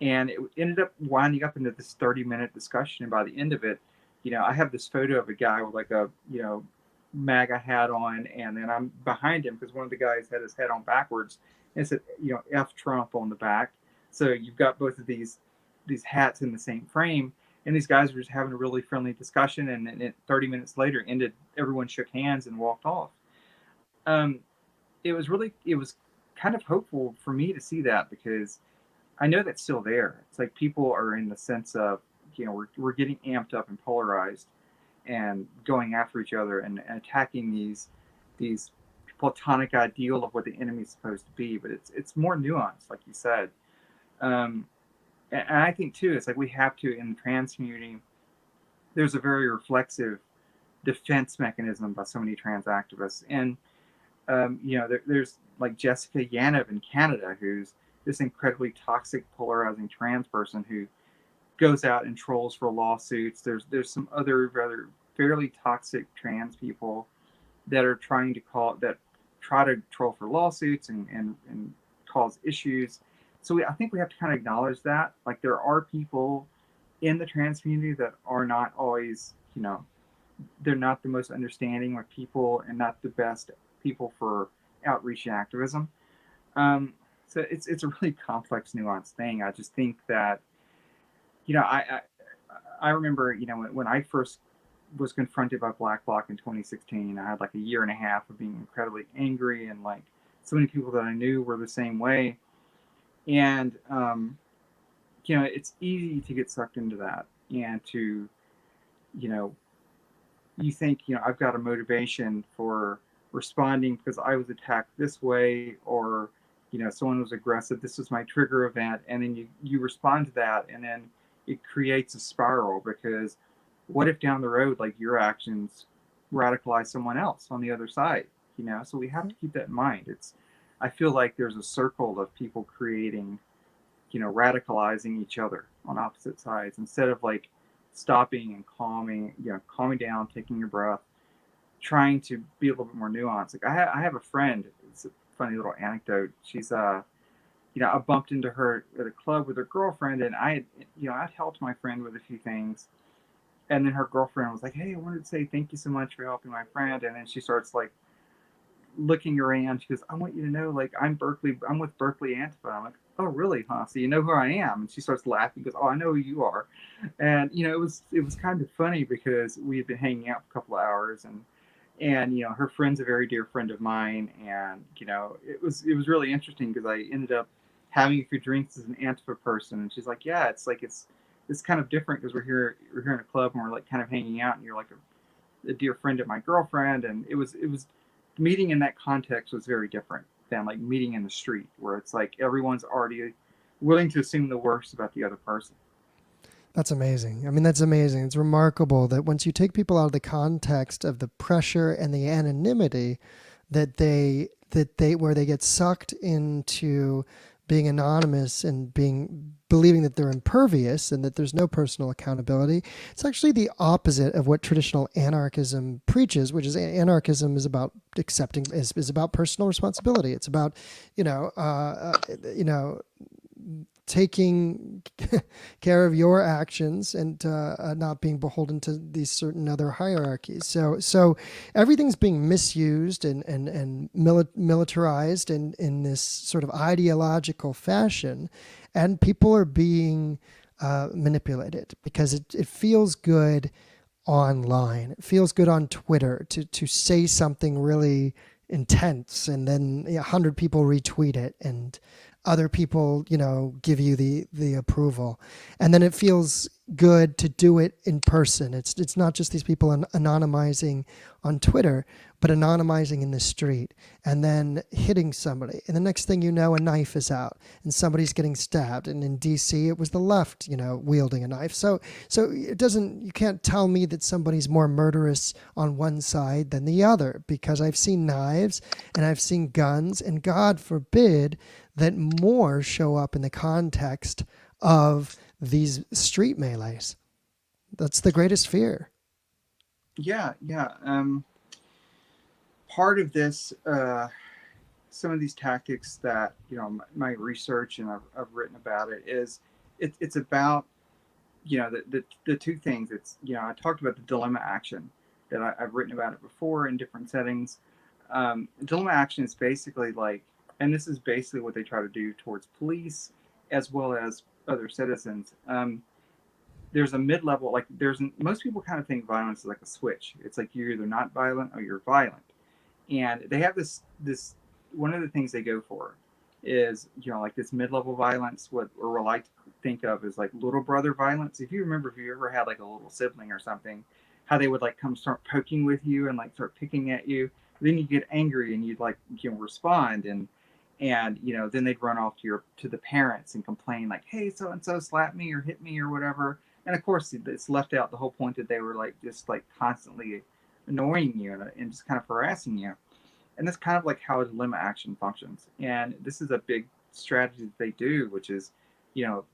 And it ended up winding up into this 30-minute discussion. And by the end of it, I have this photo of a guy with like a, MAGA hat on, and then I'm behind him because one of the guys had his head on backwards, and it said, F Trump on the back. So you've got both of these hats in the same frame, and these guys were just having a really friendly discussion, and 30 minutes later ended, everyone shook hands and walked off. It was kind of hopeful for me to see that, because I know that's still there. It's like people are in the sense of, we're getting amped up and polarized and going after each other and attacking these platonic ideal of what the enemy is supposed to be, but it's more nuanced, like you said. And I think too, it's like we have to, in the trans community, there's a very reflexive defense mechanism by so many trans activists, and there's like Jessica Yaniv in Canada, who's this incredibly toxic, polarizing trans person who goes out and trolls for lawsuits. There's some other rather fairly toxic trans people that are trying to try to troll for lawsuits and cause issues. So I think we have to kind of acknowledge that, like, there are people in the trans community that are not always, they're not the most understanding of people and not the best people for outreach and activism. Um, so it's a really complex, nuanced thing. I just think that, you know, I remember, when I first was confronted by Black Bloc in 2016, I had like a year and a half of being incredibly angry, and like so many people that I knew were the same way. And it's easy to get sucked into that, and to, you know, you think, I've got a motivation for responding because I was attacked this way, or, someone was aggressive. This was my trigger event. And then you respond to that. And then it creates a spiral, because what if down the road, like, your actions radicalize someone else on the other side? So we have to keep that in mind. I feel like there's a circle of people creating, radicalizing each other on opposite sides, instead of like stopping and calming down, taking your breath, trying to be a little bit more nuanced. Like, I have a friend. It's a funny little anecdote. She's I bumped into her at a club with her girlfriend, and I'd helped my friend with a few things, and then her girlfriend was like, "Hey, I wanted to say thank you so much for helping my friend," and then she starts like looking around. She goes, "I want you to know, like, I'm with Berkeley Antifa." I'm like, "Oh, really, huh? So you know who I am?" And she starts laughing, goes, "Oh, I know who you are." And it was kind of funny, because we had been hanging out for a couple of hours, and her friend's a very dear friend of mine, and it was really interesting, because I ended up having a few drinks as an Antifa person, and she's like, "Yeah, it's kind of different, because we're here in a club, and we're like kind of hanging out, and you're like a dear friend of my girlfriend." And it was meeting in that context was very different than like meeting in the street, where it's like everyone's already willing to assume the worst about the other person. That's amazing. I mean, that's amazing. It's remarkable that once you take people out of the context of the pressure and the anonymity, that they where they get sucked into being anonymous and believing that they're impervious and that there's no personal accountability. It's actually the opposite of what traditional anarchism preaches, which is anarchism is about accepting is about personal responsibility. It's about you know uh, uh, you know taking care of your actions and not being beholden to these certain other hierarchies. So everything's being misused and militarized in this sort of ideological fashion, and people are being manipulated because it feels good online. It feels good on Twitter to say something really intense, and then 100 people retweet it, and other people, give you the approval, and then it feels good to do it in person. It's not just these people anonymizing on Twitter, but anonymizing in the street and then hitting somebody, and the next thing you know, a knife is out and somebody's getting stabbed. And in DC, it was the left, wielding a knife. So you can't tell me that somebody's more murderous on one side than the other, because I've seen knives and I've seen guns, and God forbid that more show up in the context of these street melees. That's the greatest fear. Yeah, yeah. Part of this, some of these tactics that my research, and I've written about it, is it's about the two things. It's I talked about the dilemma action, that I've written about it before in different settings. Dilemma action is basically like, and this is basically what they try to do towards police as well as other citizens. There's a mid-level, like, most people kind of think violence is like a switch. It's like you're either not violent or you're violent, and they have this one of the things they go for is like this mid-level violence, what or I like to think of as like little brother violence. If you remember, if you ever had like a little sibling or something, how they would like come start poking with you and like start picking at you, then you get angry and you'd like respond, and then they'd run off to the parents and complain like, "Hey, so and so slapped me or hit me or whatever." And of course it's left out the whole point that they were like just like constantly annoying you and just kind of harassing you. And that's kind of like how a dilemma action functions. And this is a big strategy that they do, which is, you know,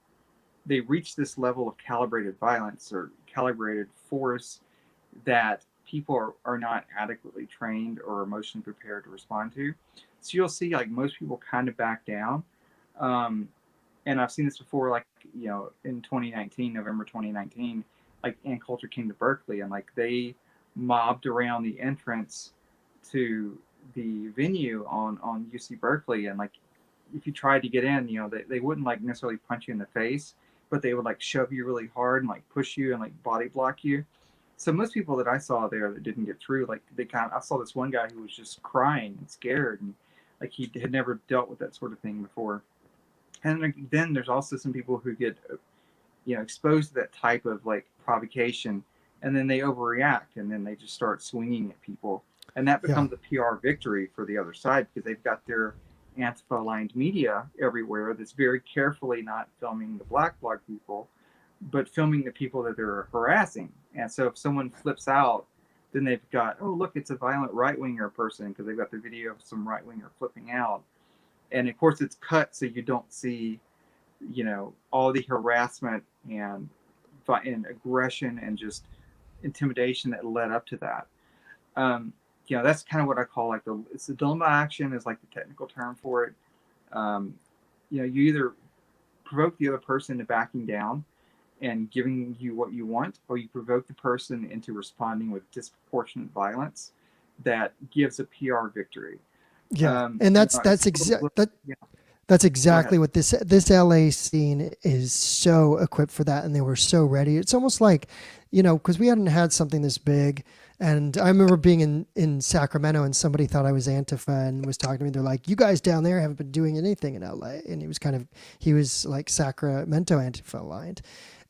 they reach this level of calibrated violence or calibrated force that people are not adequately trained or emotionally prepared to respond to. So you'll see like most people kind of back down. Um, and I've seen this before, like, in 2019, November 2019, like Ann Coulter came to Berkeley and like they mobbed around the entrance to the venue on UC Berkeley, and like if you tried to get in, they wouldn't like necessarily punch you in the face, but they would like shove you really hard and like push you and like body block you. So most people that I saw there that didn't get through, like I saw this one guy who was just crying and scared, and like he had never dealt with that sort of thing before. And then there's also some people who get exposed to that type of like provocation, and then they overreact, and then they just start swinging at people, and that Yeah. becomes a PR victory for the other side because they've got their Antifa-aligned media everywhere that's very carefully not filming the Black Blog people, but filming the people that they're harassing. And so if someone flips out, then they've got, oh, look, it's a violent right-winger person, because they've got the video of some right-winger flipping out. And of course it's cut so you don't see, all the harassment and aggression and just intimidation that led up to that. That's kind of what I call like it's the dilemma action is like the technical term for it. You either provoke the other person to backing down and giving you what you want, or you provoke the person into responding with disproportionate violence that gives a PR victory. Yeah. And Yeah. that's exactly what this LA scene is so equipped for that, and they were so ready. It's almost like, because we hadn't had something this big. And I remember being in Sacramento, and somebody thought I was Antifa and was talking to me. They're like, "You guys down there haven't been doing anything in LA." And he was like Sacramento Antifa aligned.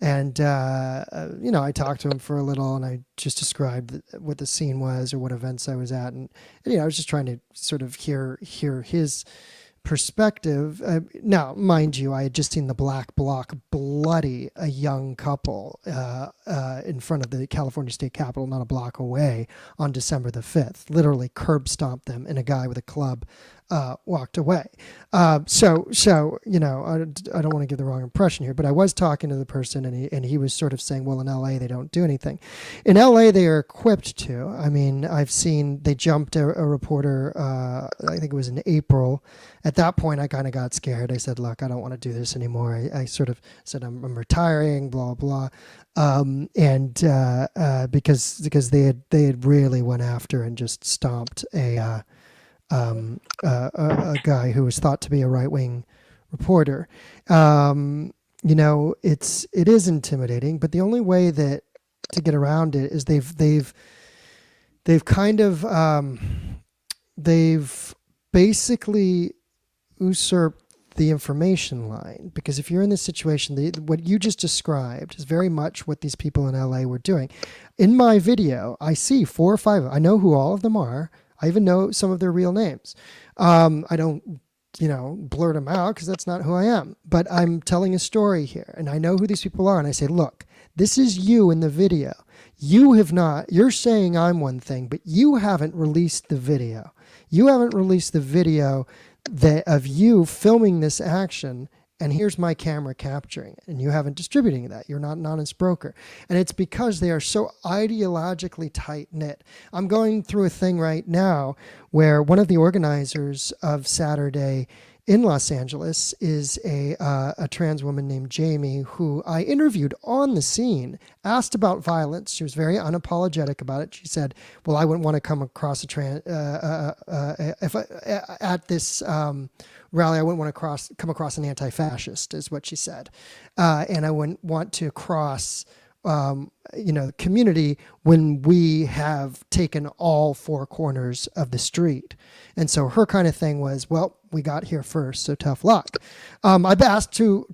And, I talked to him for a little, and I just described what the scene was or what events I was at. And I was just trying to sort of hear his perspective. Now, mind you, I had just seen the Black Bloc bloody a young couple in front of the California State Capitol, not a block away, on December the 5th. Literally curb stomped them, and a guy with a club walked away. So I don't want to give the wrong impression here, but I was talking to the person, and he was sort of saying, well, in LA, they don't do anything. In LA, they are equipped to. I mean, I've seen they jumped a reporter, I think it was in April. At that point, I kind of got scared. I said, look, I don't want to do this anymore. I sort of said, I'm retiring, blah, blah. Because they had really went after and just stomped a guy who was thought to be a right-wing reporter. It is intimidating, but the only way that to get around it is they've kind of they've basically usurped the information line, because if you're in this situation, what you just described is very much what these people in LA were doing. In my video, I see 4 or 5. I know who all of them are. I even know some of their real names. I don't, blurt them out because that's not who I am. But I'm telling a story here, and I know who these people are. And I say, look, this is you in the video. You're saying I'm one thing, but you haven't released the video. You haven't released the video of you filming this action, and here's my camera capturing it, and you haven't distributing that. You're not an honest broker. And it's because they are so ideologically tight-knit. I'm going through a thing right now where one of the organizers of Saturday in Los Angeles is a trans woman named Jamie, who I interviewed on the scene, asked about violence. She was very unapologetic about it. She said, well, I wouldn't want to come across at this rally, I wouldn't want to come across an anti-fascist, is what she said. And I wouldn't want to cross the community when we have taken all 4 corners of the street. And so her kind of thing was, well, we got here first, so tough luck. I've asked to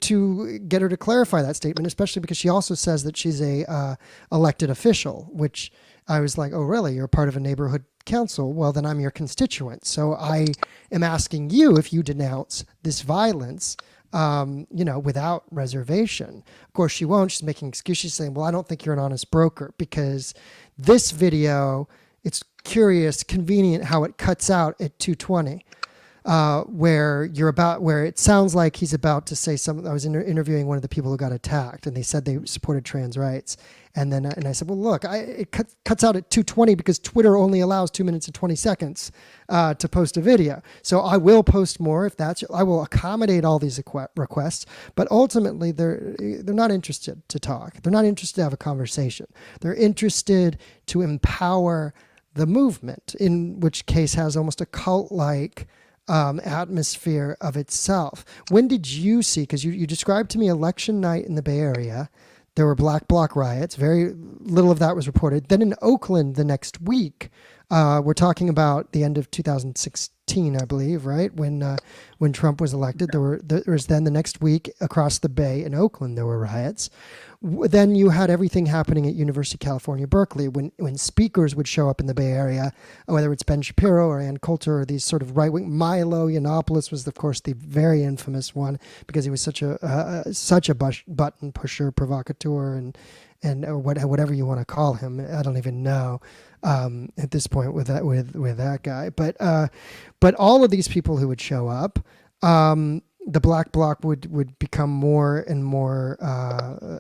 get her to clarify that statement, especially because she also says that she's a elected official, which I was like, oh, really? You're part of a neighborhood council? Well, then I'm your constituent. So I am asking you if you denounce this violence, without reservation. Of course, she won't. She's making excuses. She's saying, well, I don't think you're an honest broker, because this video, it's curious, convenient how it cuts out at 2:20. Where it sounds like he's about to say something. I was interviewing one of the people who got attacked, and they said they supported trans rights. And I said, well, look, it cuts out at 2:20 because Twitter only allows 2 minutes and 20 seconds to post a video. So I will post more if I will accommodate all these requests. But ultimately, they're not interested to talk. They're not interested to have a conversation. They're interested to empower the movement, in which case has almost a cult-like atmosphere of itself. When did you see, because you described to me election night in the Bay Area, there were Black Bloc riots. Very little of that was reported. Then in Oakland the next week, we're talking about the end of 2016, I believe, right? When Trump was elected, there was then the next week across the Bay in Oakland, there were riots. Then you had everything happening at University of California, Berkeley, when speakers would show up in the Bay Area, whether it's Ben Shapiro or Ann Coulter or these sort of right-wing. Milo Yiannopoulos was, of course, the very infamous one because he was such a button pusher, provocateur, and or whatever you want to call him. I don't even know at this point with that guy. But all of these people who would show up. The Black Bloc would become more and more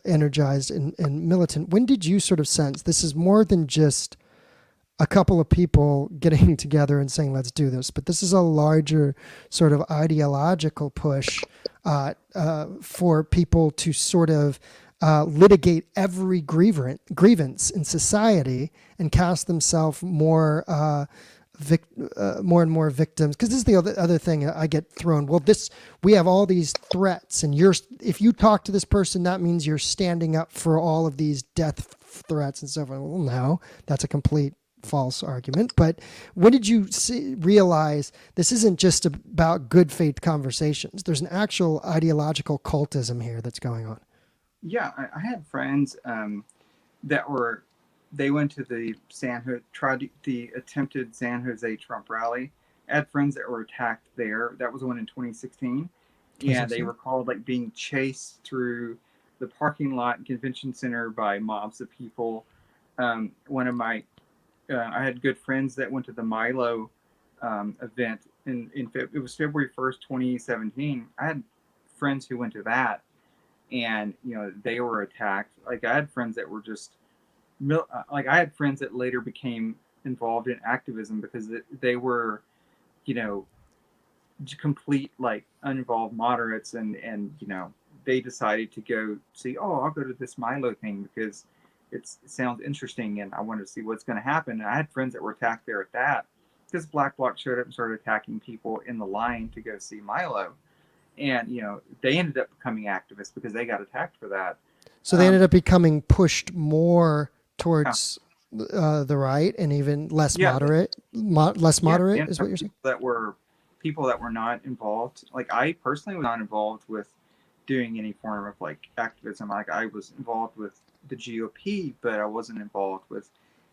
energized and militant. When did you sort of sense this is more than just a couple of people getting together and saying, let's do this, but this is a larger sort of ideological push for people to sort of litigate every grievance in society and cast themselves more and more victims, because this is the other thing I get thrown. Well, we have all these threats, and if you talk to this person, that means you're standing up for all of these death threats and so forth. Well, no, that's a complete false argument. But when did you realize this isn't just about good faith conversations? There's an actual ideological cultism here that's going on. Yeah, I had friends they went to the attempted San Jose Trump rally. I had friends that were attacked there. That was one in 2016. And they recalled like being chased through the parking lot and convention center by mobs of people. One of my, I had good friends that went to the Milo event it was February 1st, 2017. I had friends who went to that, and they were attacked. Like I had friends that were just I had friends that later became involved in activism because they were, complete like uninvolved moderates, and they decided to go see. Oh, I'll go to this Milo thing because it sounds interesting, and I wanted to see what's going to happen. And I had friends that were attacked there at that because Black Bloc showed up and started attacking people in the line to go see Milo, and they ended up becoming activists because they got attacked for that. So they ended up becoming pushed more towards the right and even less moderate. Less moderate is what you're saying? People that were not involved. Like I personally was not involved with doing any form of like activism. Like I was involved with the GOP, but I wasn't involved with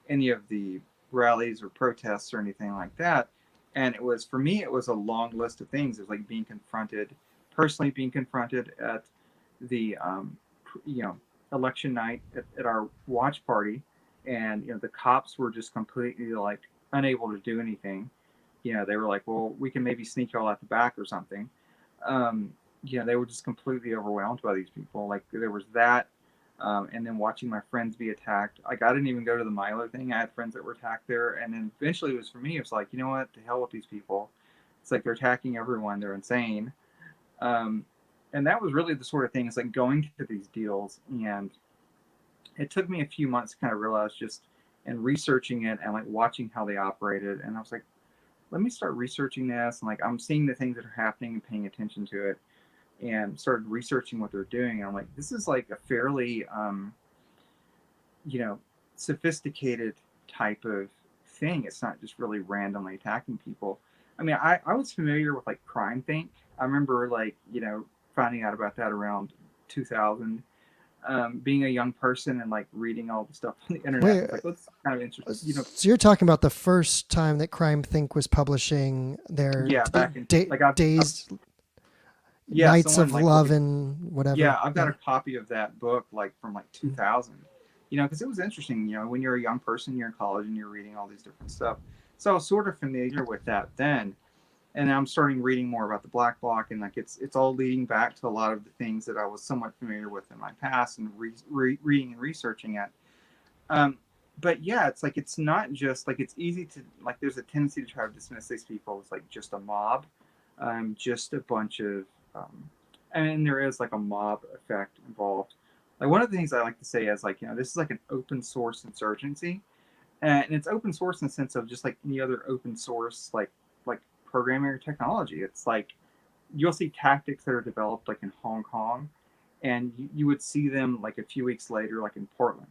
any of the rallies or protests or anything like that. And for me, it was a long list of things. It was like being confronted at the election night at our watch party, and the cops were just completely like unable to do anything. They were like, well, we can maybe sneak y'all out the back or something. They were just completely overwhelmed by these people. Like there was that, and then watching my friends be attacked. Like I didn't even go to the Milo thing. I had friends that were attacked there, and then eventually it was like, you know what, to hell with these people. It's like they're attacking everyone. They're insane. And that was really the sort of thing. It's like going to these deals, and it took me a few months to kind of realize and researching it and like watching how they operated. And I was like, let me start researching this. And like, I'm seeing the things that are happening and paying attention to it, and started researching what they're doing. And I'm like, this is like a fairly, sophisticated type of thing. It's not just really randomly attacking people. I mean, I was familiar with like CrimeThink. I remember like, finding out about that around 2000, being a young person and like reading all the stuff on the internet. Like, that's kind of interesting. So you're talking about the first time that CrimeThink was publishing their days, Nights of Love and whatever. Yeah, I've got a copy of that book like from like 2000. Because it was interesting. When you're a young person, you're in college and you're reading all these different stuff. So I was sort of familiar with that then. And I'm starting reading more about the Black Bloc, and like it's all leading back to a lot of the things that I was somewhat familiar with in my past, and reading and researching it. Um, but yeah, it's like it's not just like it's easy to like. There's a tendency to try to dismiss these people as like just a mob, just a bunch of, um, and there is like a mob effect involved. Like one of the things I like to say is like this is like an open source insurgency, and it's open source in the sense of just like any other open source like programming or technology. It's like you'll see tactics that are developed like in Hong Kong, and you would see them like a few weeks later like in Portland.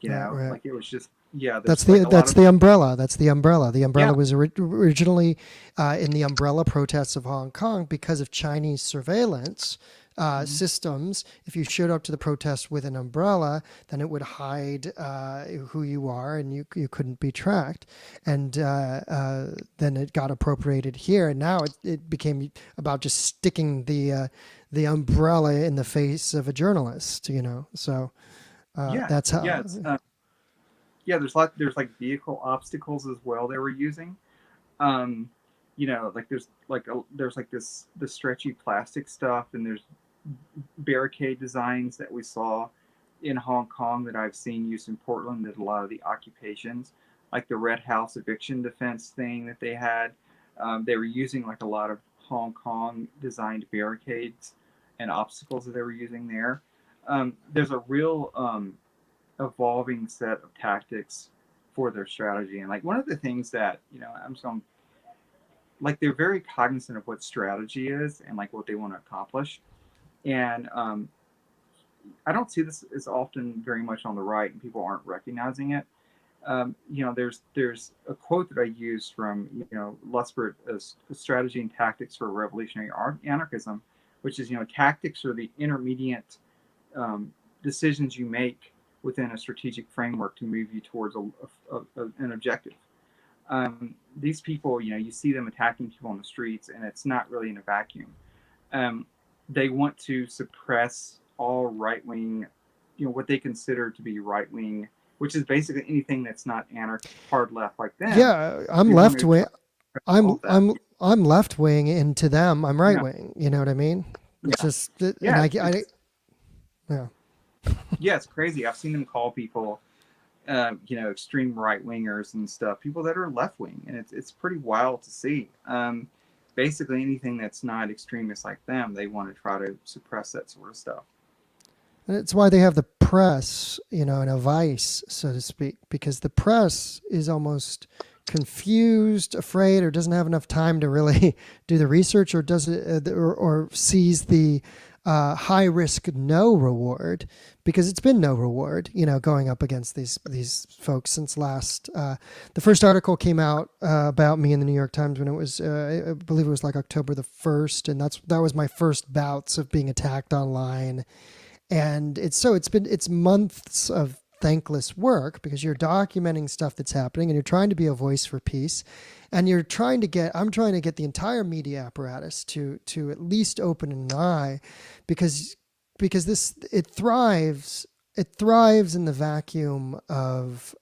Right, right. Like it was just yeah. That's There's like the a lot that's of the umbrella. That's the umbrella. The umbrella yeah. was originally in the umbrella protests of Hong Kong because of Chinese surveillance Mhm. systems. If you showed up to the protest with an umbrella, then it would hide who you are, and you couldn't be tracked. And then it got appropriated here, and now it became about just sticking the umbrella in the face of a journalist. So Yeah, that's yeah. how. It's yeah. There's like vehicle obstacles as well they were using. Um, like there's like this stretchy plastic stuff, and there's barricade designs that we saw in Hong Kong that I've seen used in Portland at a lot of the occupations, like the Red House eviction defense thing that they had. They were using like a lot of Hong Kong designed barricades and obstacles that they were using there. There's a real evolving set of tactics for their strategy, and like one of the things that I'm just going like they're very cognizant of what strategy is and like what they want to accomplish. And I don't see this as often very much on the right, and people aren't recognizing it. There's a quote that I use from Lutzford as strategy and tactics for revolutionary anarchism, which is tactics are the intermediate decisions you make within a strategic framework to move you towards an objective. These people, you see them attacking people on the streets, and it's not really in a vacuum. Um, they want to suppress all right wing, what they consider to be right wing, which is basically anything that's not anarchist, hard left like them. Yeah, I'm They want left to wing. try to suppress all I'm of that. I'm I'm left wing, and to them, I'm right Yeah, wing. You know what I mean? It's yeah, just, and yeah. I yeah, Yeah, it's crazy. I've seen them call people, extreme right wingers and stuff. People that are left wing, and it's pretty wild to see. Basically, anything that's not extremist like them, they want to try to suppress that sort of stuff. and it's why they have the press, and a vice, so to speak, because the press is almost confused, afraid, or doesn't have enough time to really do the research, or does it, or sees the high risk, no reward, because it's been no reward, going up against these folks since last. The first article came out about me in the New York Times when it was, I believe it was like October the 1st, and that was my first bouts of being attacked online. And it's months of thankless work because you're documenting stuff that's happening and you're trying to be a voice for peace, and I'm trying to get the entire media apparatus to at least open an eye, because this it thrives in the vacuum of,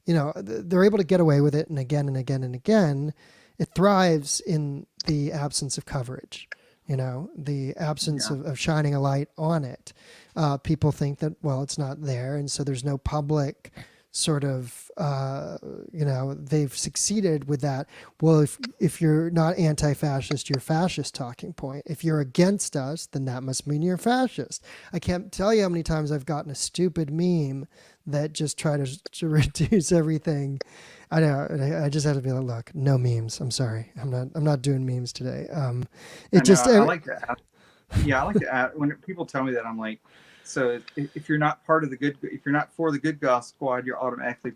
they're able to get away with it, and again and again and again. It thrives in the absence of coverage, the absence Yeah, of shining a light on it. People think that, well, it's not there, and so there's no public sort of, they've succeeded with that. Well, if you're not anti-fascist, you're fascist talking point. If you're against us, then that must mean you're fascist. I can't tell you how many times I've gotten a stupid meme that just try to reduce everything. I know. I just have to be like, look, no memes. I'm sorry. I'm not doing memes today. I It know. just I like to add. Yeah, I like to add when people tell me that I'm like, so if you're not part of the good, if you're not for the good guy squad, you're automatically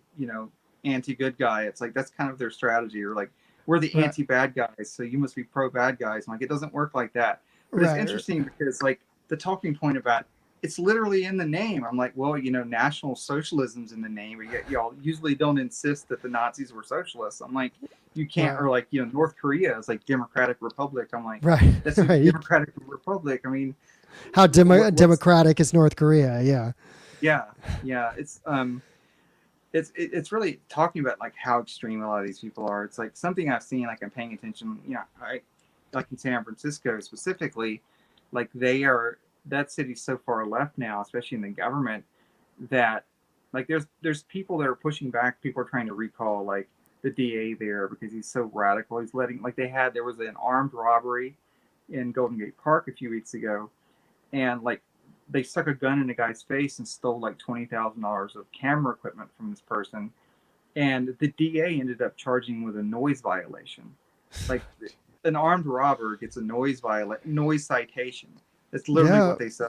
anti good guy. It's like that's kind of their strategy, or like we're the right, anti bad guys, so you must be pro bad guys. I'm like it doesn't work like that. But it's right. interesting because like the talking point about it's literally in the name. I'm like, well, National Socialism's in the name, but yet y'all usually don't insist that the Nazis were socialists. I'm like, you can't, Right. or like North Korea is like Democratic Republic. I'm like, Right. that's a Right. Democratic Republic. I mean, How what's democratic is North Korea? Yeah. yeah, yeah. It's really talking about like how extreme a lot of these people are. It's like something I've seen, like I'm paying attention. I like in San Francisco specifically, like that city's so far left now, especially in the government, that Like there's people that are pushing back. People are trying to recall like the DA there because he's so radical. He's letting like there was an armed robbery in Golden Gate Park a few weeks ago, and like they stuck a gun in a guy's face and stole like $20,000 of camera equipment from this person, and the DA ended up charging with a noise violation. Like an armed robber gets a noise citation. That's literally Yeah, what they said.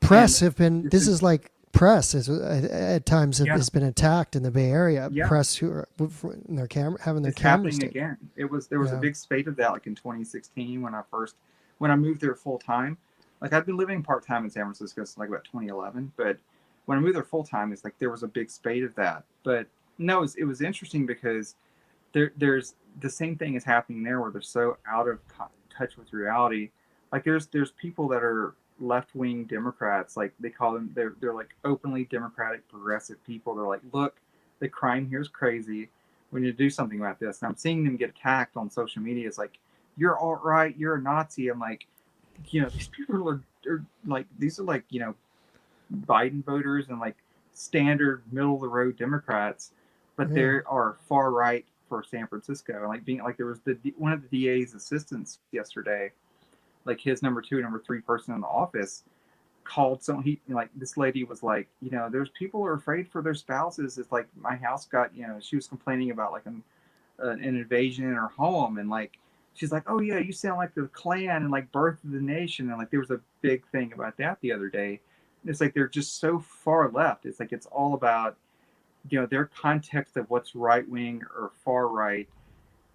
And press have been. this This is is like press is at times yeah, has been attacked in the Bay Area. yeah, Press who are in their camera having their it's cameras happening taken. again. There was a Yeah, big spate of that like in 2016 when I moved there full time. Like I've been living part time in San Francisco since like about 2011, but when I moved there full time, it's like there was a big spate of that. But no, it was interesting because there's the same thing is happening there where they're so out of touch with reality. Like there's people that are left wing Democrats, like they call them, they're like openly Democratic progressive people. They're like, look, the crime here is crazy. We need to do something about this. And I'm seeing them get attacked on social media. It's like, you're alt right, you're a Nazi. I'm like, these people are like, these are like, Biden voters and like standard middle of the road Democrats, but yeah, there are far right for San Francisco. Like being like there was one of the DA's assistants yesterday, like his number two, number three person in the office called someone. He like this lady was like, there's people who are afraid for their spouses. It's like my house got, she was complaining about like an invasion in her home, and like she's like, oh yeah, you sound like the Klan and like Birth of the Nation, and like there was a big thing about that the other day. It's like they're just so far left. It's like it's all about their context of what's right wing or far right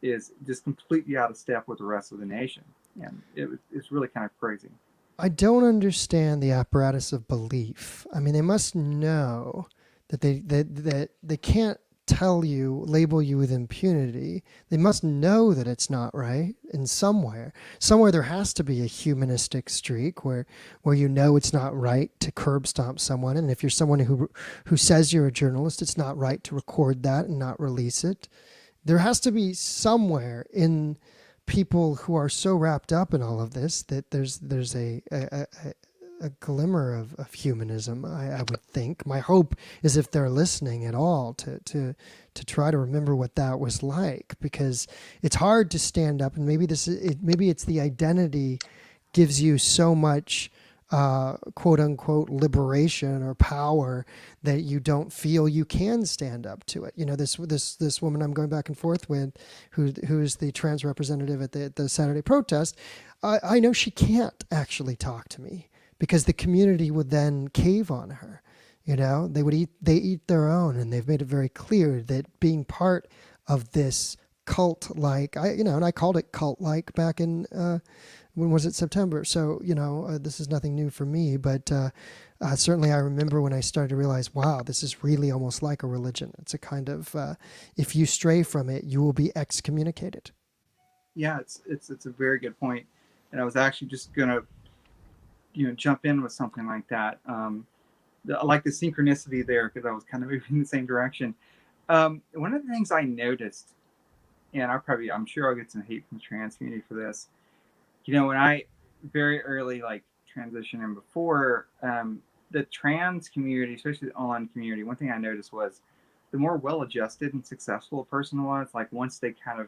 is just completely out of step with the rest of the nation, and it's really kind of crazy. I don't understand the apparatus of belief. I mean, they must know that they can't tell you, label you with impunity. They must know that it's not right in somewhere. Somewhere there has to be a humanistic streak where you know it's not right to curb stomp someone. And if you're someone who says you're a journalist, it's not right to record that and not release it. There has to be somewhere in people who are so wrapped up in all of this that there's a glimmer of humanism. I would think. My hope is if they're listening at all to try to remember what that was like, because it's hard to stand up, and maybe it's the identity gives you so much quote unquote liberation or power that you don't feel you can stand up to it. This woman I'm going back and forth with, who's the trans representative at the Saturday protest. I know she can't actually talk to me because the community would then cave on her. They eat their own, and they've made it very clear that being part of this cult like and I called it cult like back in when was it, September? So this is nothing new for me, but certainly I remember when I started to realize, wow, this is really almost like a religion. It's a kind of if you stray from it, you will be excommunicated. Yeah, it's a very good point, and I was actually just gonna jump in with something like that. I like the synchronicity there because I was kind of moving in the same direction. One of the things I noticed, and I'm sure I'll get some hate from the trans community for this. When I very early like transition and before the trans community, especially the online community, one thing I noticed was the more well-adjusted and successful a person was, like once they kind of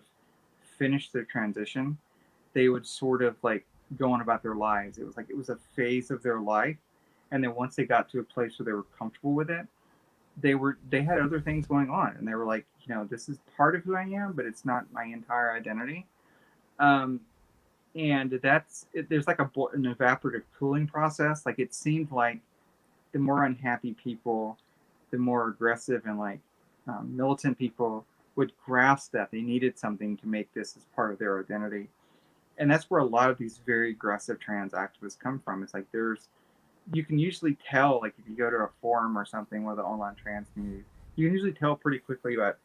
finished their transition, they would sort of like go on about their lives. It was like it was a phase of their life, and then once they got to a place where they were comfortable with it, they had other things going on, and they were like, this is part of who I am, but it's not my entire identity. Um, and there's like an evaporative cooling process. Like it seemed like the more unhappy people, the more aggressive and like militant people would grasp that they needed something to make this as part of their identity. And that's where a lot of these very aggressive trans activists come from. It's like you can usually tell, like if you go to a forum or something with the online trans community, you can usually tell pretty quickly about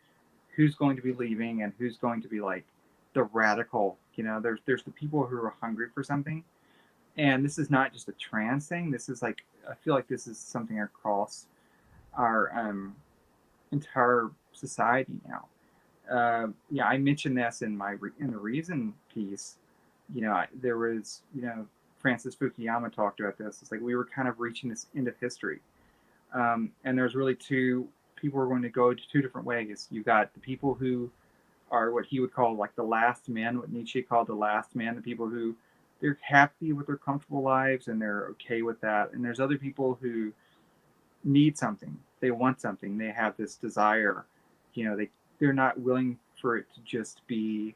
who's going to be leaving and who's going to be like the radical. There's the people who are hungry for something, and this is not just a trans thing. This is like I feel like this is something across our entire society now. Yeah, I mentioned this in the Reason piece. There was Francis Fukuyama talked about this. It's like we were kind of reaching this end of history And there's really two people are going to go to two different ways. You've got the people who are what he would call like the last men, what Nietzsche called the last man, the people who they're happy with their comfortable lives and they're okay with that. And there's other people who need something, they want something, they have this desire, they're not willing for it to just be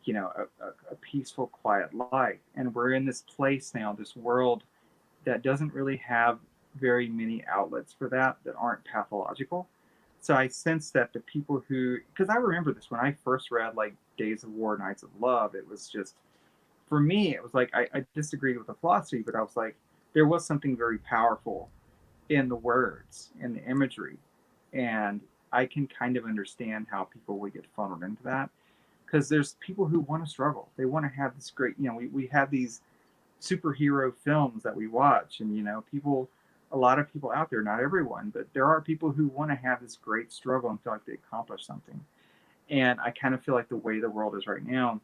a peaceful, quiet life. And we're in this place now, this world that doesn't really have very many outlets for that aren't pathological. So I sense that the people who, because I remember this when I first read like Days of War, Nights of Love, it was just, for me, it was like I disagreed with the philosophy, but I was like, there was something very powerful in the words, in the imagery. And I can kind of understand how people would get funneled into that because there's people who want to struggle. They want to have this great, we have these superhero films that we watch, and people, a lot of people out there, not everyone, but there are people who want to have this great struggle and feel like they accomplished something. And I kind of feel like the way the world is right now,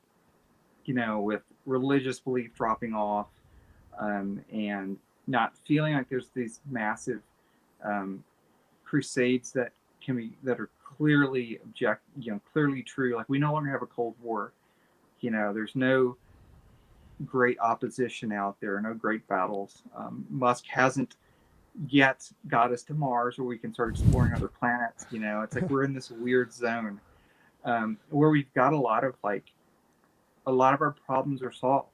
with religious belief dropping off, and not feeling like there's these massive um, crusades that are clearly clearly true. Like we no longer have a Cold War. There's no great opposition out there, no great battles. Musk hasn't yet got us to Mars where we can start exploring other planets. It's like we're in this weird zone where we've got a lot of our problems are solved,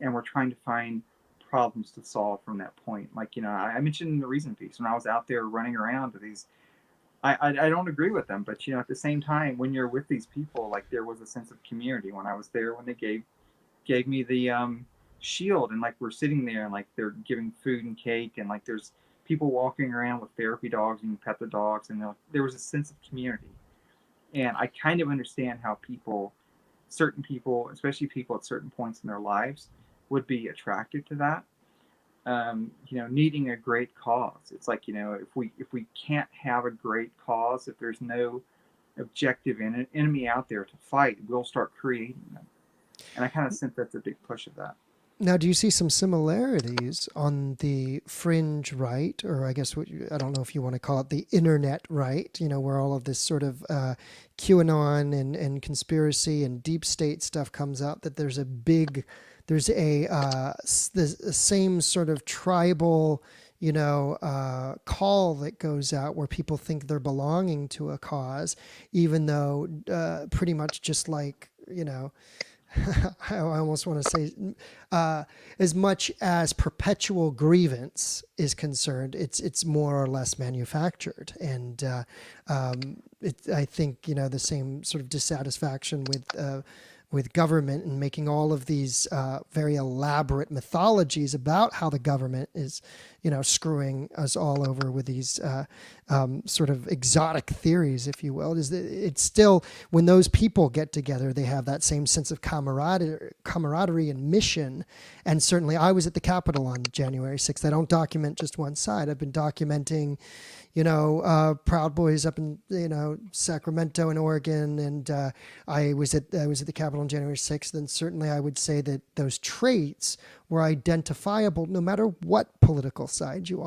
and we're trying to find problems to solve from that point. Like I mentioned in the Reason piece when I was out there running around to these. I don't agree with them, but at the same time, when you're with these people, like there was a sense of community when I was there. When they gave me the shield, and like we're sitting there, and like they're giving food and cake, and like there's people walking around with therapy dogs, and you pet the dogs, and there was a sense of community. And I kind of understand how certain people, especially people at certain points in their lives, would be attracted to that. Needing a great cause. It's like if we can't have a great cause, if there's no objective enemy out there to fight, we'll start creating them. And I kind of sense that's a big push of that. Now, do you see some similarities on the fringe right, or I guess I don't know if you want to call it the internet right, where all of this sort of QAnon and conspiracy and deep state stuff comes out, that there's the same sort of tribal, call that goes out where people think they're belonging to a cause, even though pretty much just like, I almost want to say, as much as perpetual grievance is concerned, it's more or less manufactured, and I think the same sort of dissatisfaction with government and making all of these very elaborate mythologies about how the government is, screwing us all over with these sort of exotic theories, if you will. Is that it's still, when those people get together, they have that same sense of camaraderie and mission. And certainly, I was at the Capitol on January 6th. I don't document just one side. I've been documenting, Proud Boys up in Sacramento and Oregon, and I was at the Capitol on January 6th. And certainly, I would say that those traits were identifiable no matter what political side you're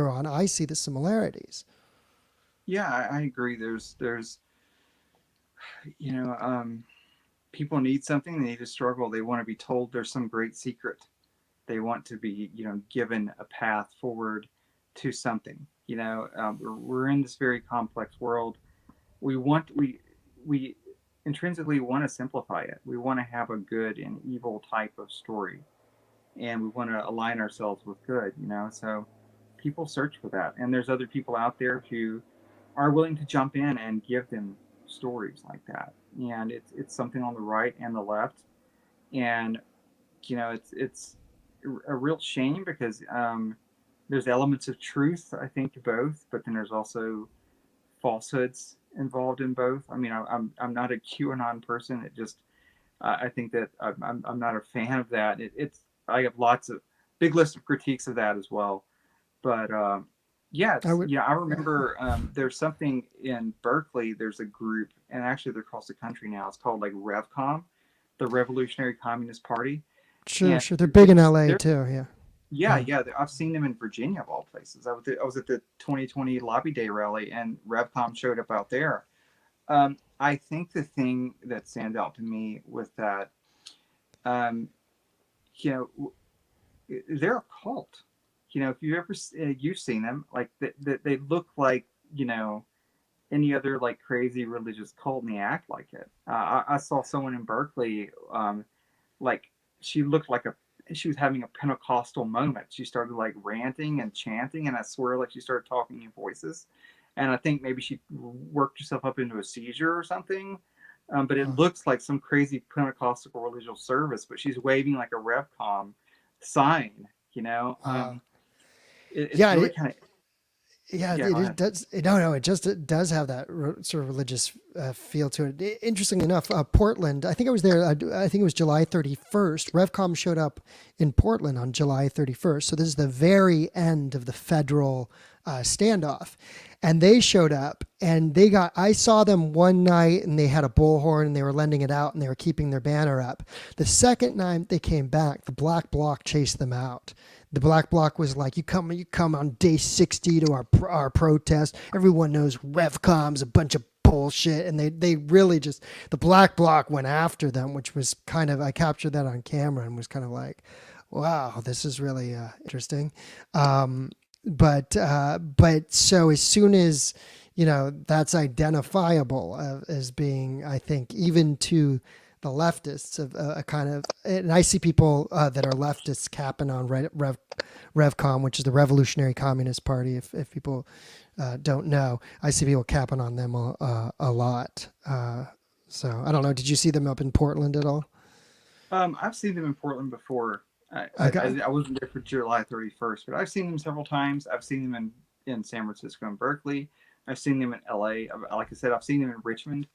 on. I see the similarities. Yeah, I agree. There's you know people need something. They need to struggle. They want to be told there's some great secret. They want to be given a path forward to something. We're in this very complex world. We intrinsically want to simplify it. We want to have a good and evil type of story, and we want to align ourselves with good. So people search for that, and there's other people out there who are willing to jump in and give them stories like that. And it's something on the right and the left, and it's a real shame because there's elements of truth, I think, to both, but then there's also falsehoods involved in both. I mean, I'm not a QAnon person. It just I think that I'm not a fan of that. It's I have lots of big list of critiques of that as well. But I would. I remember there's something in Berkeley. There's a group, and actually they're across the country now. It's called like RevCom, the Revolutionary Communist Party, Sure, and sure. They're big in LA they're too. Yeah. Yeah, Huh. yeah. I've seen them in Virginia of all places. I was at the 2020 Lobby Day rally, and Revcom showed up out there. I think the thing that stands out to me with that, um, you know, they're a cult. If you ever you've seen them, like they look like any other like crazy religious cult, and they act like it. I saw someone in Berkeley, like she looked like she was having a Pentecostal moment. She started like ranting and chanting, and I swear, like she started talking in voices. And I think maybe she worked herself up into a seizure or something. But it Huh. looks like some crazy Pentecostal religious service. But she's waving like a Revcom sign. Wow. It's Yeah, really kind of yeah, yeah. Go it ahead. does. No, no, it does have that sort of religious feel to it. Interestingly enough, Portland. I think I was there. I think it was July 31st. Revcom showed up in Portland on July 31st. So this is the very end of the federal standoff, and they showed up and they got. I saw them one night and they had a bullhorn and they were lending it out and they were keeping their banner up. The second night they came back, the Black Bloc chased them out. The Black Bloc was like, you come on day 60 to our protest. Everyone knows Revcom's a bunch of bullshit. And they really just, the Black Bloc went after them, which was kind of, I captured that on camera and was kind of like, wow, this is really interesting. But so as soon as, that's identifiable as being, I think, even to the leftists of a kind of, and I see people that are leftists capping on Revcom, which is the Revolutionary Communist Party. If people don't know, I see people capping on them a lot. So I don't know. Did you see them up in Portland at all? I've seen them in Portland before. Okay. I wasn't there for July 31st, but I've seen them several times. I've seen them in San Francisco and Berkeley. I've seen them in LA. Like I said, I've seen them in Richmond.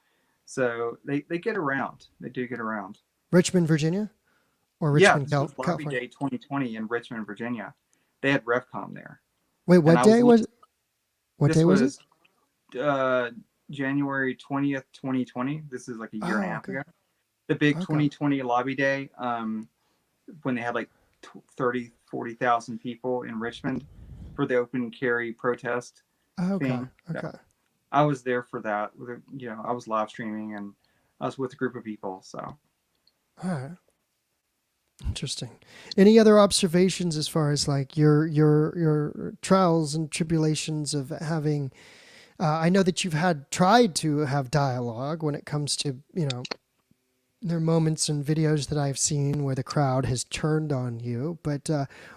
So they get around. They do get around. Richmond, Virginia, or Yeah, Richmond, this was Lobby California. Day 2020 in Richmond, Virginia. They had Revcom there, Wait, and what I was. day was it? What day This was it? was uh, January 20th, 2020. This is like a year and a Oh, half okay. ago. The big Okay. 2020 Lobby Day. When they had like 30, 40,000 people in Richmond for the open carry protest Okay. thing. So Okay. I was there for that. I was live streaming and I was with a group of people. So All right. Interesting. Any other observations as far as like your trials and tribulations of having? I know that you've had tried to have dialogue when it comes to there are moments and videos that I've seen where the crowd has turned on you. But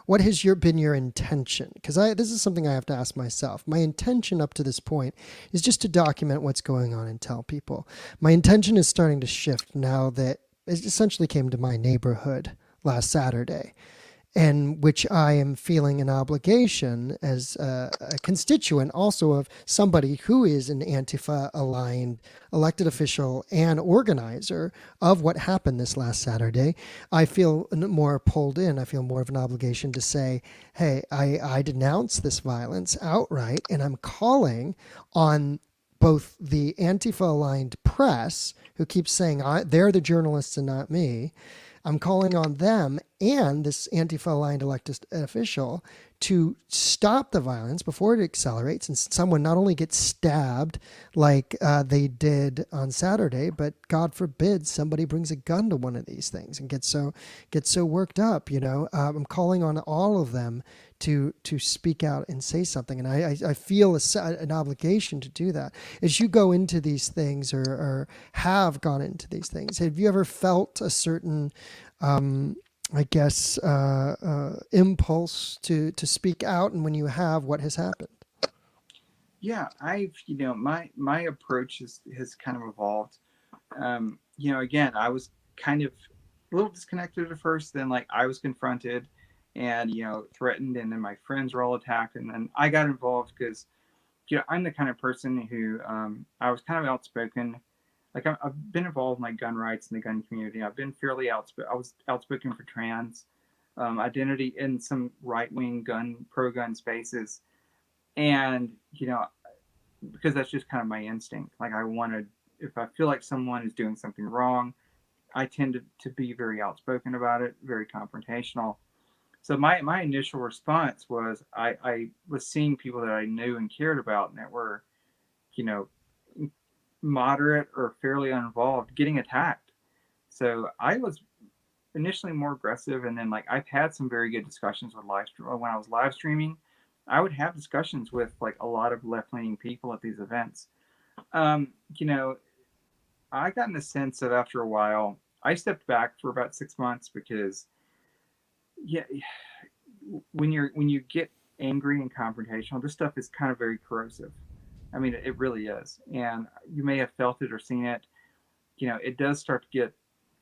what has been your intention? Because this is something I have to ask myself. My intention up to this point is just to document what's going on and tell people. My intention is starting to shift now that it essentially came to my neighborhood last Saturday, and which I am feeling an obligation as a constituent, also of somebody who is an Antifa aligned elected official and organizer of what happened this last Saturday. I feel more pulled in. I feel more of an obligation to say, hey, I denounce this violence outright, and I'm calling on both the Antifa aligned press, who keeps saying they're the journalists and not me. I'm calling on them and this Antifa aligned elected official to stop the violence before it accelerates and someone not only gets stabbed like they did on Saturday, but God forbid somebody brings a gun to one of these things and gets so worked up. I'm calling on all of them to speak out and say something, and I feel an obligation to do that. As you go into these things or have gone into these things, have you ever felt a certain I guess, impulse to speak out, and when you have, what has happened? yeah, my approach has kind of evolved. Again, I was kind of a little disconnected at first. Then like I was confronted and threatened, and then my friends were all attacked, and then I got involved because I'm the kind of person who I was kind of outspoken. Like I've been involved in like gun rights in the gun community. I've been fairly outspoken. I was outspoken for trans identity in some right wing pro gun spaces, and because that's just kind of my instinct. Like I wanted, if I feel like someone is doing something wrong, I tend to be very outspoken about it, very confrontational. So my initial response was I was seeing people that I knew and cared about and that were, you know, moderate or fairly uninvolved getting attacked. So I was initially more aggressive, and then like I've had some very good discussions with live when I was live streaming. I would have discussions with like a lot of left leaning people at these events. You know, I got in the sense that after a while, I stepped back for about 6 months because yeah, when you get angry and confrontational, this stuff is kind of very corrosive. I mean, it really is, and you may have felt it or seen it. You know, it does start to get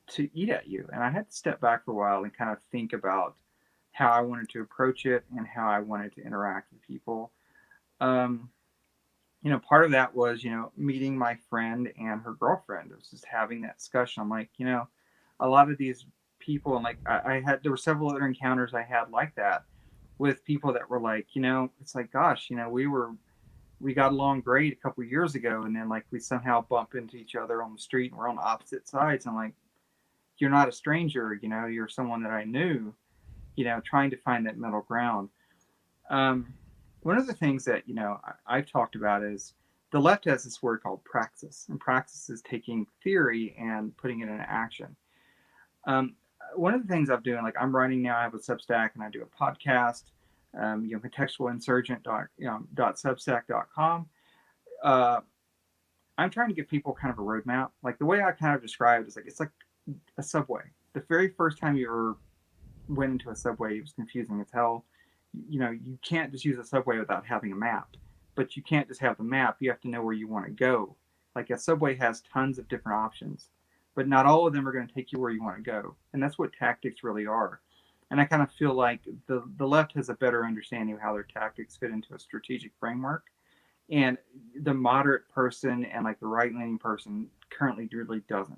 to eat at you. And I had to step back for a while and kind of think about how I wanted to approach it and how I wanted to interact with people. Um, you know, part of that was, you know, meeting my friend and her girlfriend. It was just having that discussion. I'm like, you know, a lot of these people, and like I had, there were several other encounters I had like that with people that were like, you know, it's like, gosh, you know, we got along great a couple of years ago, and then like we somehow bump into each other on the street and we're on opposite sides. I'm like, you're not a stranger, you know, you're someone that I knew, you know, trying to find that middle ground. Um, One of the things that, you know, I've talked about is the left has this word called praxis, and praxis is taking theory and putting it into action. Um, One of the things I'm doing, like I'm writing now, I have a Substack and I do a podcast, you know, contextualinsurgent.substack.com. Uh, I'm trying to give people kind of a roadmap. Like the way I kind of describe it is like, it's like a subway. The very first time you ever went into a subway, it was confusing as hell. You know, you can't just use a subway without having a map, but you can't just have the map. You have to know where you want to go. Like a subway has tons of different options, but not all of them are going to take you where you want to go. And that's what tactics really are. And I kind of feel like the left has a better understanding of how their tactics fit into a strategic framework. And the moderate person and like the right leaning person currently really doesn't.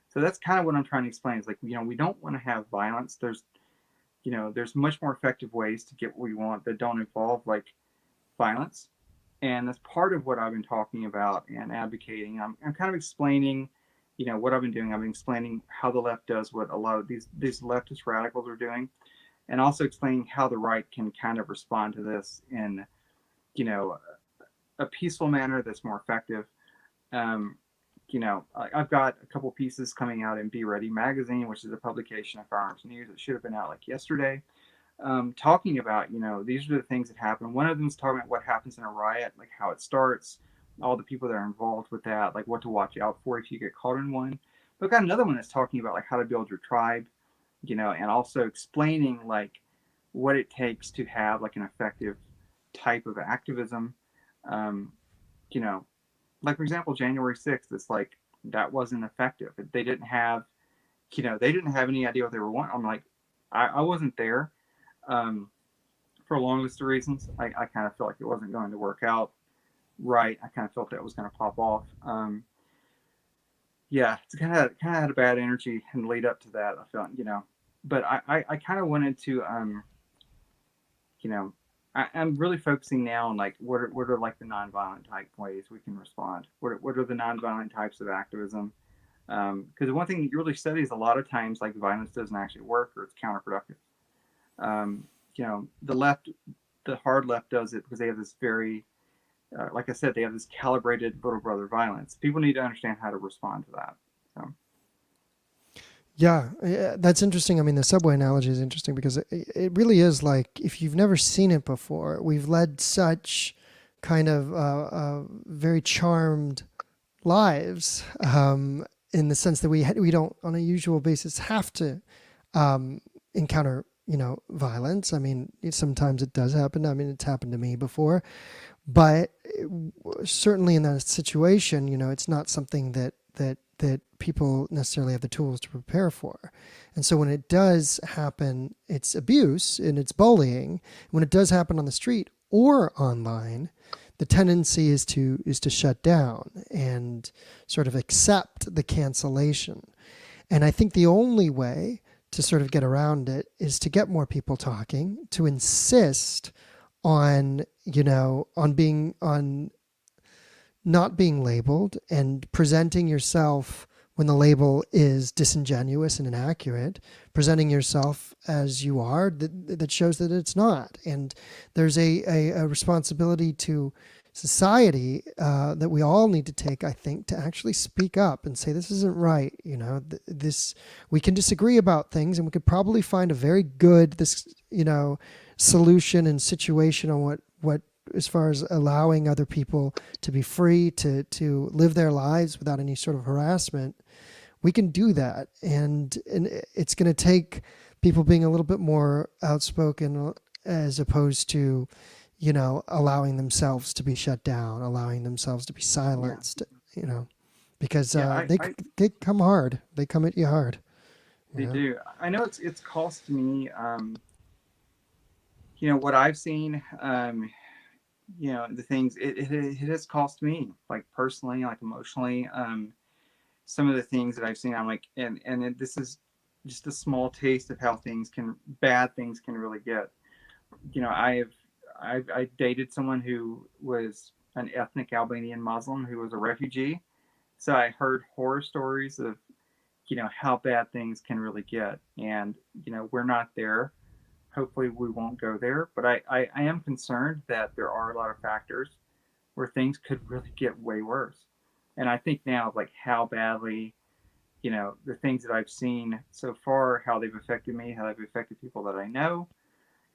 So that's kind of what I'm trying to explain. Is like, you know, we don't want to have violence. There's, you know, there's much more effective ways to get what we want that don't involve like violence. And that's part of what I've been talking about and advocating. I'm kind of explaining, you know, what I've been doing. I've been explaining how the left does what a lot of these leftist radicals are doing, and also explaining how the right can kind of respond to this in, you know, a peaceful manner that's more effective. Um, you know, I've got a couple pieces coming out in Be Ready magazine, which is a publication of Firearms News. It should have been out like yesterday, talking about, you know, these are the things that happen. One of them is talking about what happens in a riot, like how it starts, all the people that are involved with that, like what to watch out for if you get caught in one. But I've got another one that's talking about like how to build your tribe, you know, and also explaining like what it takes to have like an effective type of activism. Um, you know, like for example, January 6th, it's like that wasn't effective. They didn't have, you know, they didn't have any idea what they were wanting. I'm like, I wasn't there, um, for a long list of reasons. I kind of felt like it wasn't going to work out right. I kind of felt that it was going to pop off. Yeah, it's kind of had a bad energy in the lead up to that. I felt, you know, but I kind of wanted to, you know, I'm really focusing now on like what are like the nonviolent type ways we can respond. What are the nonviolent types of activism? Because one thing that you really study is a lot of times like violence doesn't actually work or it's counterproductive. You know, the left, the hard left does it because they have this very, like I said, they have this calibrated little brother violence. People need to understand how to respond to that. So. Yeah, that's interesting. I mean, the subway analogy is interesting because it really is like if you've never seen it before, we've led such kind of very charmed lives in the sense that we don't on a usual basis have to encounter, you know, violence. I mean, sometimes it does happen. I mean, it's happened to me before, but certainly in that situation, you know, it's not something that people necessarily have the tools to prepare for. And so when it does happen, it's abuse and it's bullying. When it does happen on the street or online, the tendency is to shut down and sort of accept the cancellation. And I think the only way to sort of get around it is to get more people talking, to insist on, you know, on not being labeled and presenting yourself when the label is disingenuous and inaccurate, presenting yourself as you are, that shows that it's not. And there's a responsibility to society that we all need to take, I think, to actually speak up and say, this isn't right. This, we can disagree about things, and we could probably find a very good, solution and situation on what as far as allowing other people to be free to live their lives without any sort of harassment. We can do that, and it's going to take people being a little bit more outspoken, as opposed to, allowing themselves to be shut down, allowing themselves to be silenced. Because they come hard. They come at you hard. They do. I know it's cost me. What I've seen. The things it has cost me, like personally, like emotionally. Some of the things that I've seen, I'm like, this is just a small taste of how bad things can really get. I dated someone who was an ethnic Albanian Muslim who was a refugee, so I heard horror stories of how bad things can really get, and we're not there. Hopefully we won't go there, but I am concerned that there are a lot of factors where things could really get way worse. And I think now of like how badly, the things that I've seen so far, how they've affected me, how they've affected people that I know.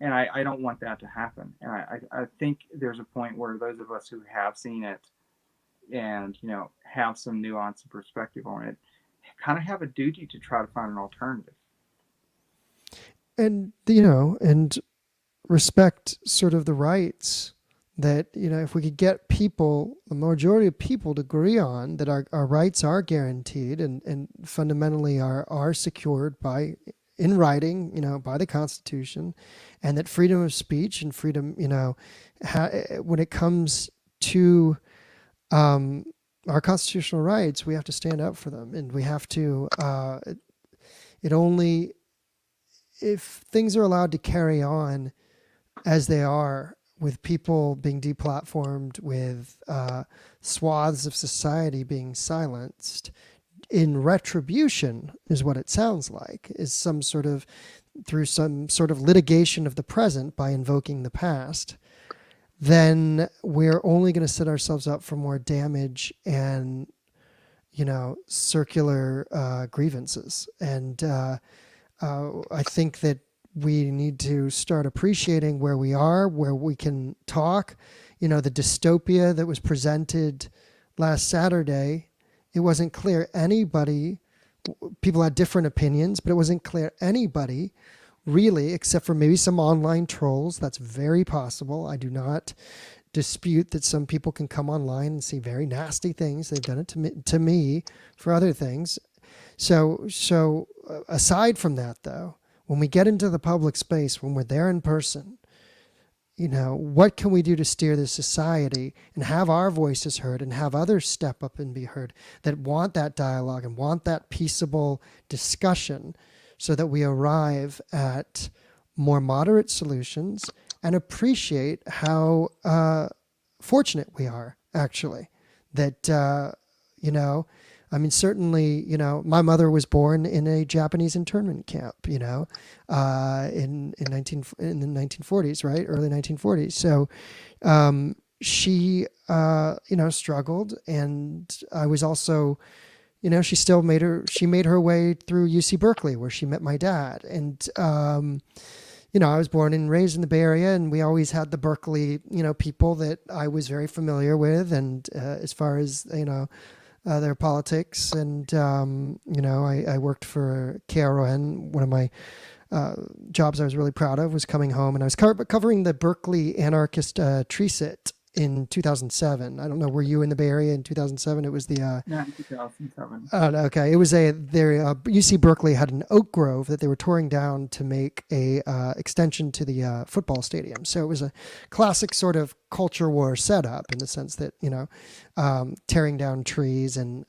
And I don't want that to happen. And I think there's a point where those of us who have seen it and, have some nuance and perspective on it, kind of have a duty to try to find an alternative. And and respect sort of the rights that, if we could get people, the majority of people, to agree on that our rights are guaranteed and fundamentally are secured in writing, by the Constitution, and that freedom of speech and freedom, when it comes to our constitutional rights, we have to stand up for them, and we have to. If things are allowed to carry on as they are, with people being deplatformed, with swaths of society being silenced, in retribution is what it sounds like, is through some sort of litigation of the present by invoking the past, then we're only going to set ourselves up for more damage and, circular grievances. And I think that we need to start appreciating where we are, where we can talk. The dystopia that was presented last Saturday, it wasn't clear people had different opinions, but it wasn't clear anybody really, except for maybe some online trolls. That's very possible. I do not dispute that some people can come online and see very nasty things. They've done it to me for other things. So aside from that, though, when we get into the public space, when we're there in person, what can we do to steer this society and have our voices heard and have others step up and be heard that want that dialogue and want that peaceable discussion, so that we arrive at more moderate solutions and appreciate how fortunate we are, actually, that, certainly, my mother was born in a Japanese internment camp, in the 1940s, right? Early 1940s. So, she, struggled, and I was also, she made her way through UC Berkeley, where she met my dad. And, I was born and raised in the Bay Area, and we always had the Berkeley, people that I was very familiar with. And, as far as, their politics, and I worked for KRON. One of my jobs I was really proud of was coming home, and I was covering the Berkeley anarchist tree sit in 2007. I don't know, were you in the Bay Area in 2007? It was the Not in 2007. Okay, it was UC Berkeley had an oak grove that they were touring down to make a extension to the football stadium. So it was a classic sort of culture war setup, in the sense that tearing down trees and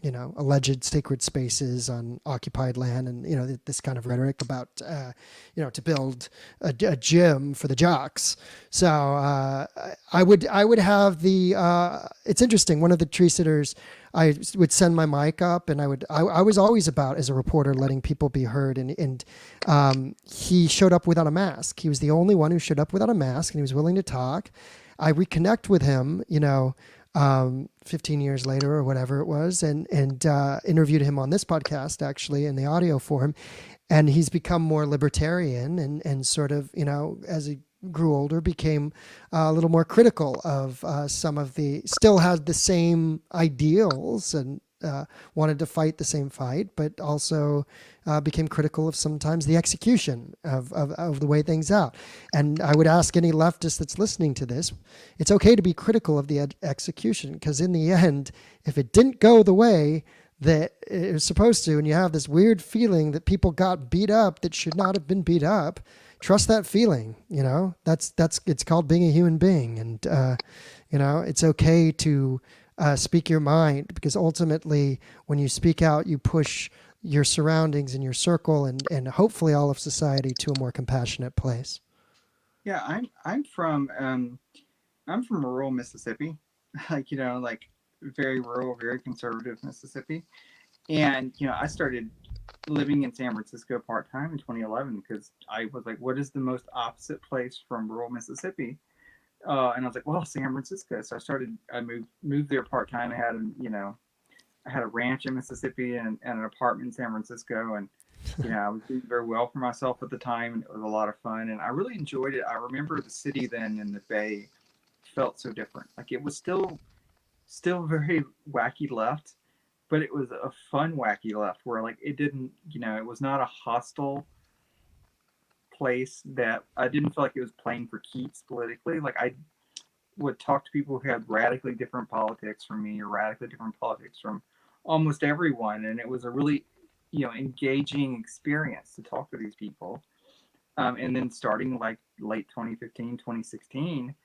alleged sacred spaces on occupied land, and this kind of rhetoric about to build a gym for the jocks. So I would have the. It's interesting. One of the tree sitters, I would send my mic up, and I was always about, as a reporter, letting people be heard, and he showed up without a mask. He was the only one who showed up without a mask, and he was willing to talk. I reconnect with him, 15 years later or whatever it was, and interviewed him on this podcast, actually, in the audio form. And he's become more libertarian, and sort of, as he grew older, became a little more critical of some of still had the same ideals, and wanted to fight the same fight, but also became critical of sometimes the execution of the way things out. And I would ask any leftist that's listening to this, it's okay to be critical of the execution, because in the end, if it didn't go the way that it was supposed to, and you have this weird feeling that people got beat up that should not have been beat up, trust that feeling. That's it's called being a human being. And it's okay to speak your mind, because ultimately when you speak out, you push your surroundings and your circle, and hopefully all of society, to a more compassionate place. Yeah, I'm from rural Mississippi, like very rural, very conservative Mississippi. And I started living in San Francisco part time in 2011 because I was like, what is the most opposite place from rural Mississippi? And I was like, well, San Francisco. So I moved there part time. I had a ranch in Mississippi and an apartment in San Francisco, and I was doing very well for myself at the time, and it was a lot of fun, and I really enjoyed it. I remember the city then in the Bay felt so different. Like it was still very wacky left, but it was a fun wacky left where like it didn't, it was not a hostile place that I didn't feel like it was playing for keeps politically. Like I would talk to people who had radically different politics from me, or radically different politics from almost everyone, and it was a really engaging experience to talk to these people. And then starting like late 2015, 2016,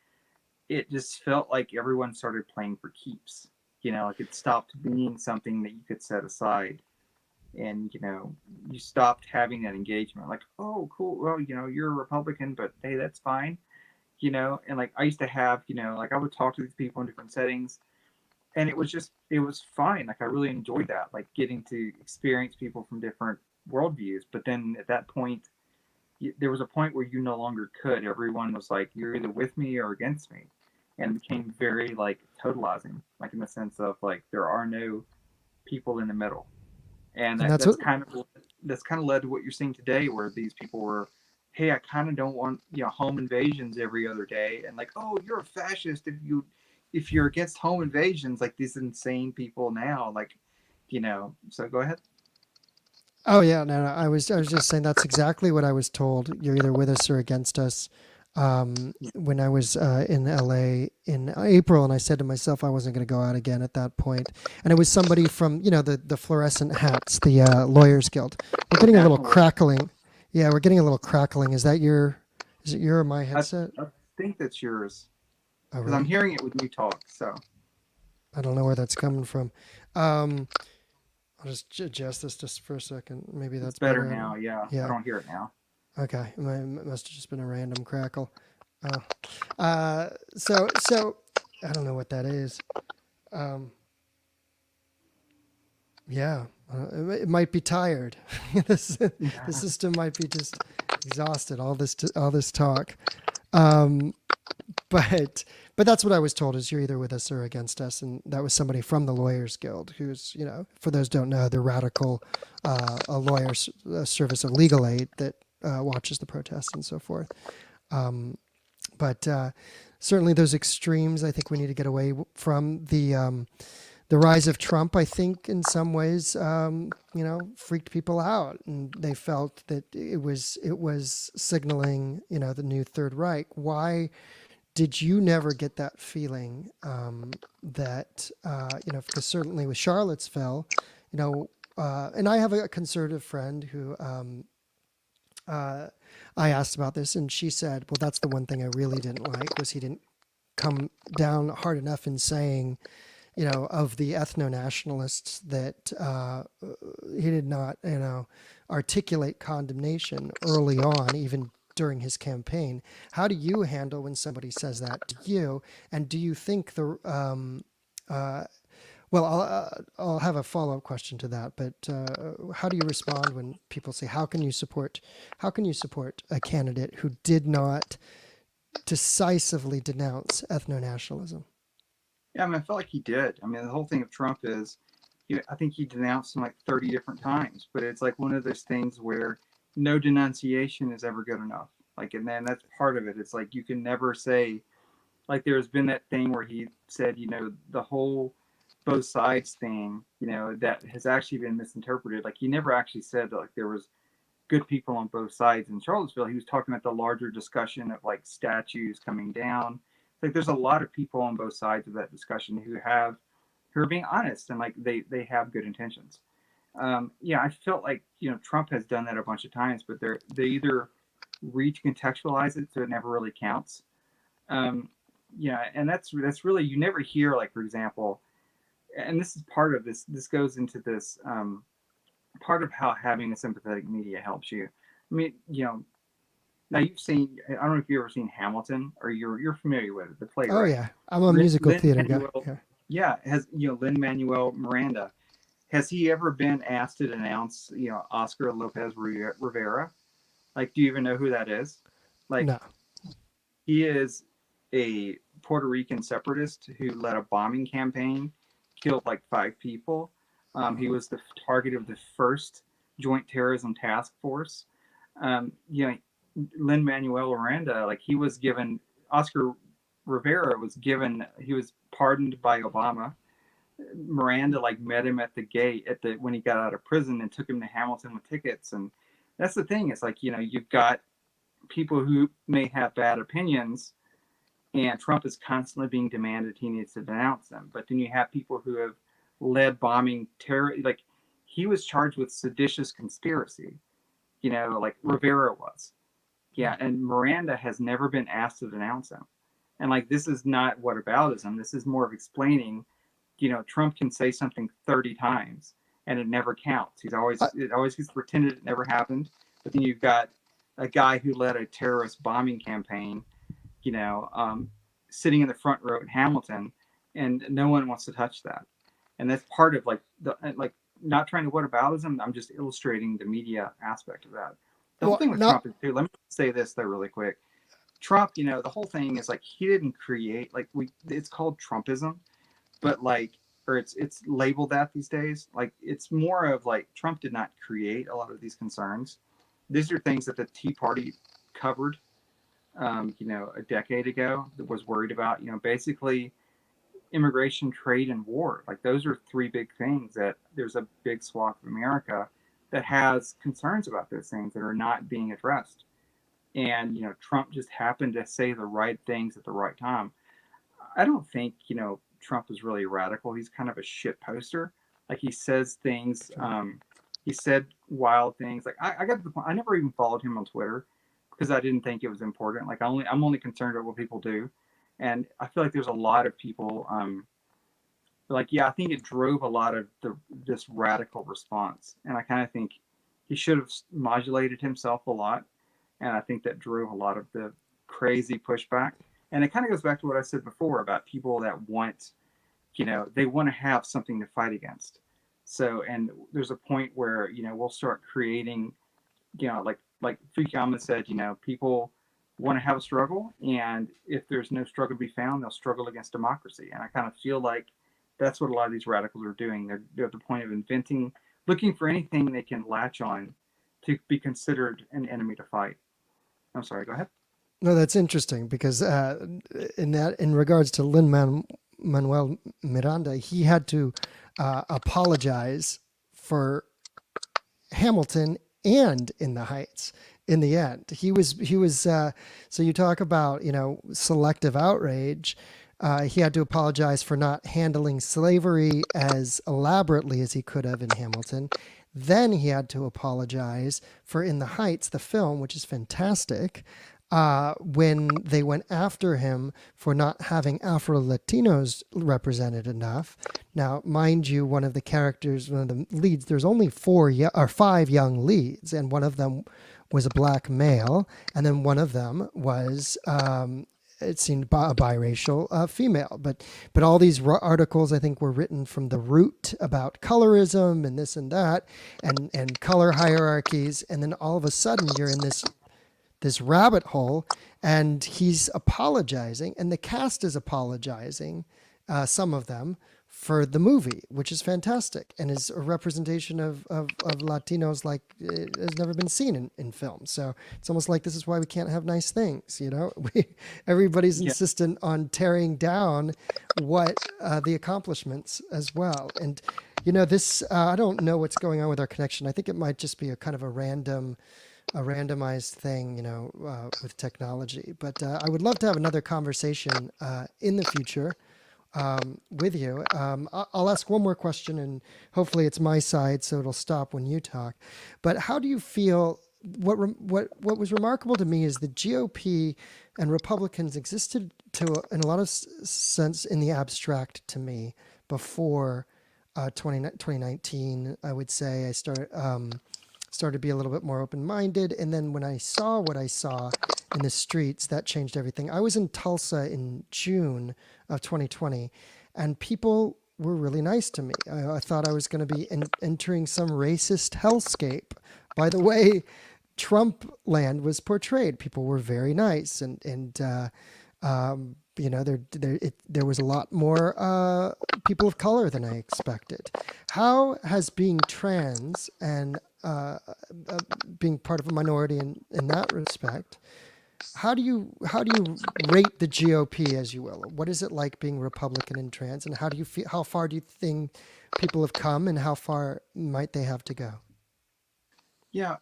it just felt like everyone started playing for keeps. Like it stopped being something that you could set aside, and you stopped having that engagement. Like, oh, cool. Well, you're a Republican, but hey, that's fine. And like I used to have, like I would talk to these people in different settings, and it was fine. Like I really enjoyed that, like getting to experience people from different worldviews. But then at that point, there was a point where you no longer could. Everyone was like, you're either with me or against me, and it became very like totalizing, like in the sense of like there are no people in the middle, and And that's that's what kind of led to what you're seeing today, where these people were, hey, I kind of don't want home invasions every other day, and like, oh, you're a fascist if you're against home invasions, like these insane people now, like, So go ahead. Oh yeah, no, I was just saying that's exactly what I was told. You're either with us or against us. When I was in LA in April, and I said to myself I wasn't going to go out again at that point. And it was somebody from the fluorescent hats, the Lawyers Guild. We're getting a little National. crackling. Yeah, we're getting a little crackling. Is it your or my I, headset? I think that's yours Oh because I'm really? hearing it when you talk. So I don't know where that's coming from. Um, I'll just adjust this just for a second. Maybe it's that's better better. now. Yeah, I Yeah. don't hear it now. Okay, it must have just been a random crackle. Oh, so I don't know what that is. Um, yeah, it might be tired. The system might be just exhausted. All this talk. Um, but that's what I was told, is you're either with us or against us, and that was somebody from the Lawyers Guild, who's for those who don't know, they're radical, a lawyer's service of legal aid that watches the protests and so forth. But certainly those extremes, I think we need to get away from. The rise of Trump, I think, in some ways, freaked people out, and they felt that it was signaling, the new Third Reich. Why did you never get that feeling that because certainly with Charlottesville, and I have a conservative friend who I asked about this, and she said, well, that's the one thing I really didn't like, was he didn't come down hard enough in saying, of the ethno-nationalists that he did not, articulate condemnation early on, even during his campaign. How do you handle when somebody says that to you? And do you think uh, well, I'll have a follow-up question to that, but how do you respond when people say, how can you support a candidate who did not decisively denounce ethno-nationalism? Yeah, I mean, I felt like he did. I mean, the whole thing of Trump is, I think he denounced him like 30 different times, but it's like one of those things where no denunciation is ever good enough. Like, and then that's part of it. It's like you can never say, like, there's been that thing where he said, the whole both sides thing, that has actually been misinterpreted. Like, he never actually said that, like, there was good people on both sides in Charlottesville. He was talking about the larger discussion of like statues coming down. Like, there's a lot of people on both sides of that discussion who are being honest, and like they have good intentions. Yeah, I felt like Trump has done that a bunch of times, but they either recontextualize it so it never really counts. Yeah, and that's really, you never hear, like, for example, and this is part of this. This goes into this part of how having a sympathetic media helps you. I mean, now you've seen. I don't know if you've ever seen Hamilton, or you're familiar with it, the play, Oh right? yeah, I'm a musical Lin theater guy. Manuel, Yeah. yeah, has Lin Manuel Miranda. Has he ever been asked to denounce Oscar Lopez Rivera? Like, do you even know who that is? Like, No. he is a Puerto Rican separatist who led a bombing campaign, killed like 5 people. He was the target of the first Joint Terrorism Task Force. You know, Lin Manuel Miranda, like, he was given, Oscar Rivera was given, he was pardoned by Obama. Miranda like met him at the gate when he got out of prison and took him to Hamilton with tickets. And that's the thing. It's like, you've got people who may have bad opinions, and Trump is constantly being demanded he needs to denounce them. But then you have people who have led bombing terror. Like, he was charged with seditious conspiracy, like Rivera was. Yeah, and Miranda has never been asked to denounce him. And like, this is not whataboutism. This is more of explaining, Trump can say something 30 times and it never counts. I, It always gets pretended it never happened. But then you've got a guy who led a terrorist bombing campaign, you know, um, sitting in the front row at Hamilton, and no one wants to touch that. And that's part of, like, not trying to whataboutism. I'm just illustrating the media aspect of that. The whole well, thing with not Trump is too. Let me say this though, really quick. Trump, the whole thing is like, he didn't create, like, it's called Trumpism, but like, or it's labeled that these days. Like, it's more of like, Trump did not create a lot of these concerns. These are things that the Tea Party covered, a decade ago, that was worried about, basically immigration, trade, and war. Like, those are three big things that there's a big swath of America that has concerns about those things that are not being addressed. And, Trump just happened to say the right things at the right time. I don't think, Trump is really radical. He's kind of a shit poster. Like, he says things, he said wild things. Like, I got to the point, I never even followed him on Twitter because I didn't think it was important. Like, I'm only concerned about what people do. And I feel like there's a lot of people, like, yeah, I think it drove a lot of this radical response. And I kind of think he should have modulated himself a lot. And I think that drove a lot of the crazy pushback. And it kind of goes back to what I said before about people that want, they want to have something to fight against. So, and there's a point where, we'll start creating, like Fukuyama said, people want to have a struggle. And if there's no struggle to be found, they'll struggle against democracy. And I kind of feel like that's what a lot of these radicals are doing. They're at the point of looking for anything they can latch on to be considered an enemy to fight. I'm sorry, go ahead. no, that's interesting because in regards to Manuel Miranda, he had to apologize for Hamilton and in the Heights. In the end, he was. So you talk about selective outrage. He had to apologize for not handling slavery as elaborately as he could have in Hamilton. Then he had to apologize for In the Heights, the film, which is fantastic, when they went after him for not having Afro Latinos represented enough. Now, mind you, one of the characters, one of the leads, there's only or five young leads, and one of them was a black male, and then one of them was it seemed a biracial female. But all these articles I think were written from the root about colorism and this and that, and color hierarchies, and then all of a sudden you're in this rabbit hole, and he's apologizing, and the cast is apologizing, some of them, for the movie, which is fantastic and is a representation of Latinos like it has never been seen in film. So it's almost like this is why we can't have nice things, you know? Everybody's Yeah. insistent on tearing down what the accomplishments as well. And, you know, this, I don't know what's going on with our connection. I think it might just be a kind of a randomized thing, you know, with technology. But I would love to have another conversation in the future with you. I'll ask one more question, and hopefully it's my side, so it'll stop when you talk. But how do you feel? What was remarkable to me is the GOP and Republicans existed in a lot of sense in the abstract to me before 2019. I would say I started to be a little bit more open-minded, and then when I saw what I saw in the streets, that changed everything. I was in Tulsa in June of 2020, and people were really nice to me. I thought I was going to be entering some racist hellscape. By the way, Trump land was portrayed. People were very nice, and you know, there was a lot more people of color than I expected. How has being trans and being part of a minority in that respect, how do you rate the GOP, as you will? What is it like being Republican and trans, and how do you feel? How far do you think people have come, and how far might they have to go? Yeah.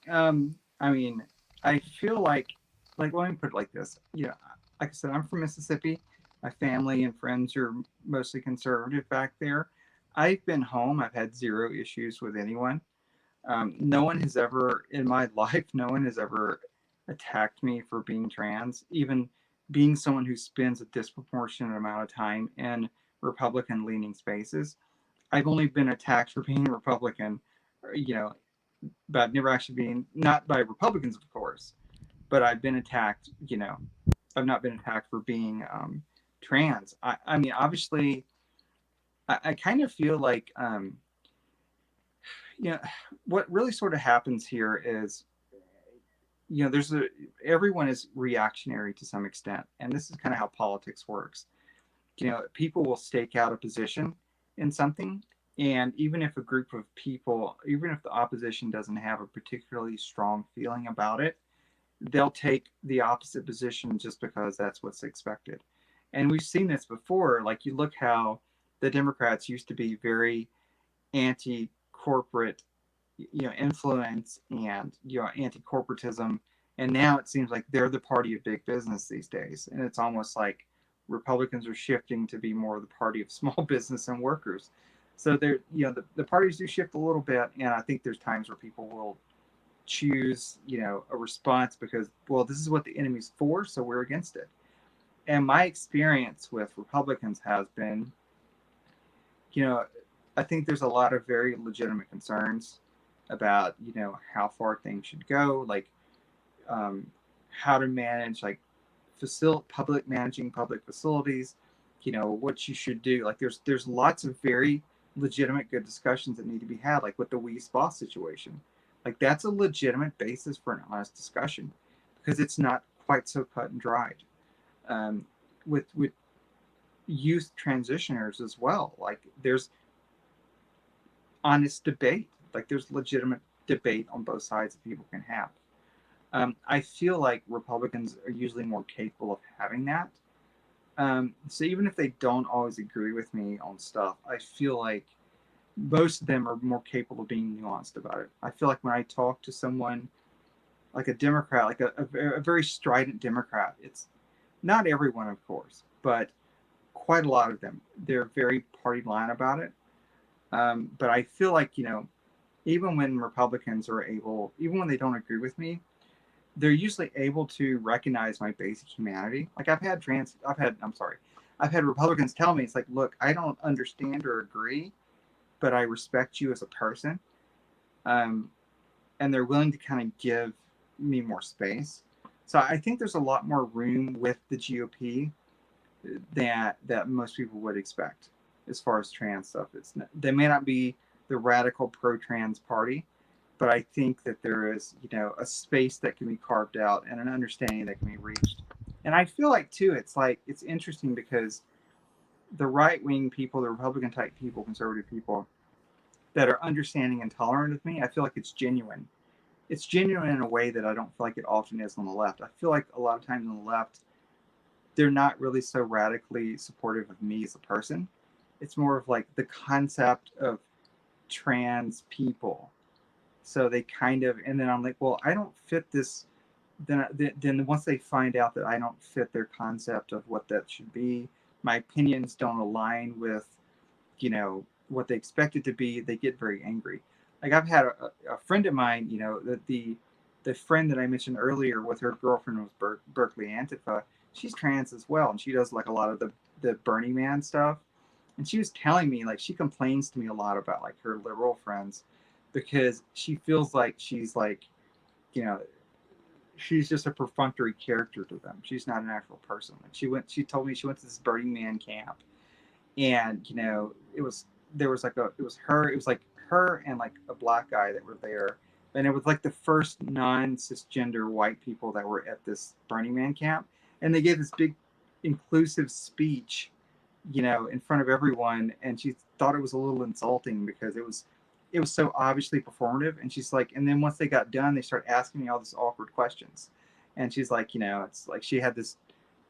I mean, I feel like let me put it like this. You know, like I said, I'm from Mississippi. My family and friends are mostly conservative back there. I've been home. I've had zero issues with anyone. No one has ever in my life. No one has ever attacked me for being trans. Even being someone who spends a disproportionate amount of time in Republican-leaning spaces, I've only been attacked for being Republican. You know, but never actually being not by Republicans, of course, but I've been attacked. You know, I've not been attacked for being trans. I mean, obviously, I kind of feel like, you know, what really sort of happens here is, you know, everyone is reactionary to some extent, and this is kind of how politics works. You know, people will stake out a position in something, and even if a group of people, even if the opposition doesn't have a particularly strong feeling about it, they'll take the opposite position just because that's what's expected. And we've seen this before. Like, you look how the Democrats used to be very anti-corporate, you know, influence, and, you know, anti-corporatism, and now it seems like they're the party of big business these days, and it's almost like Republicans are shifting to be more the party of small business and workers. So they're, you know, the parties do shift a little bit, and I think there's times where people will choose, you know, a response because, well, this is what the enemy's for, so we're against it. And my experience with Republicans has been, you know, I think there's a lot of very legitimate concerns about, you know, how far things should go, like, um, how to manage, like, managing public facilities, you know, what you should do. Like, there's lots of very legitimate good discussions that need to be had, like with the Wee Spa situation. Like, that's a legitimate basis for an honest discussion because it's not quite so cut and dried. With youth transitioners as well, like, there's honest debate. Like, there's legitimate debate on both sides that people can have. I feel like Republicans are usually more capable of having that. So even if they don't always agree with me on stuff, I feel like most of them are more capable of being nuanced about it. I feel like when I talk to someone like a Democrat, like a very strident Democrat, it's not everyone, of course, but quite a lot of them. They're very party line about it. But I feel like, you know, even when Republicans are able, even when they don't agree with me, they're usually able to recognize my basic humanity. Like I've had Republicans tell me, it's like, look, I don't understand or agree, but I respect you as a person. Um, and they're willing to kind of give me more space. So I think there's a lot more room with the GOP that most people would expect as far as trans stuff. They may not be the radical pro-trans party, but I think that there is, a space that can be carved out and an understanding that can be reached. And I feel like too, it's interesting because the right wing people, the Republican type people, conservative people that are understanding and tolerant of me, I feel like it's genuine. It's genuine in a way that I don't feel like it often is on the left. I feel like a lot of times on the left, they're not really so radically supportive of me as a person. It's more of like the concept of trans people. So they kind of, and then I'm like, well, I don't fit this. Then once they find out that I don't fit their concept of what that should be, my opinions don't align with, what they expect it to be, they get very angry. Like I've had a friend of mine, that the friend that I mentioned earlier with her girlfriend was Berkeley Antifa. She's trans as well, and she does like a lot of the Burning Man stuff. And she was telling me, like, she complains to me a lot about like her liberal friends because she feels like she's like, you know she's just a perfunctory character to them. She's not an actual person. Like she told me she went to this Burning Man camp, and it was like her and like a black guy that were there, and it was like the first non-cisgender white people that were at this Burning Man camp, and they gave this big inclusive speech, in front of everyone, and she thought it was a little insulting because it was so obviously performative. And she's like, and then once they got done, they start asking me all these awkward questions, and she's like, it's like she had this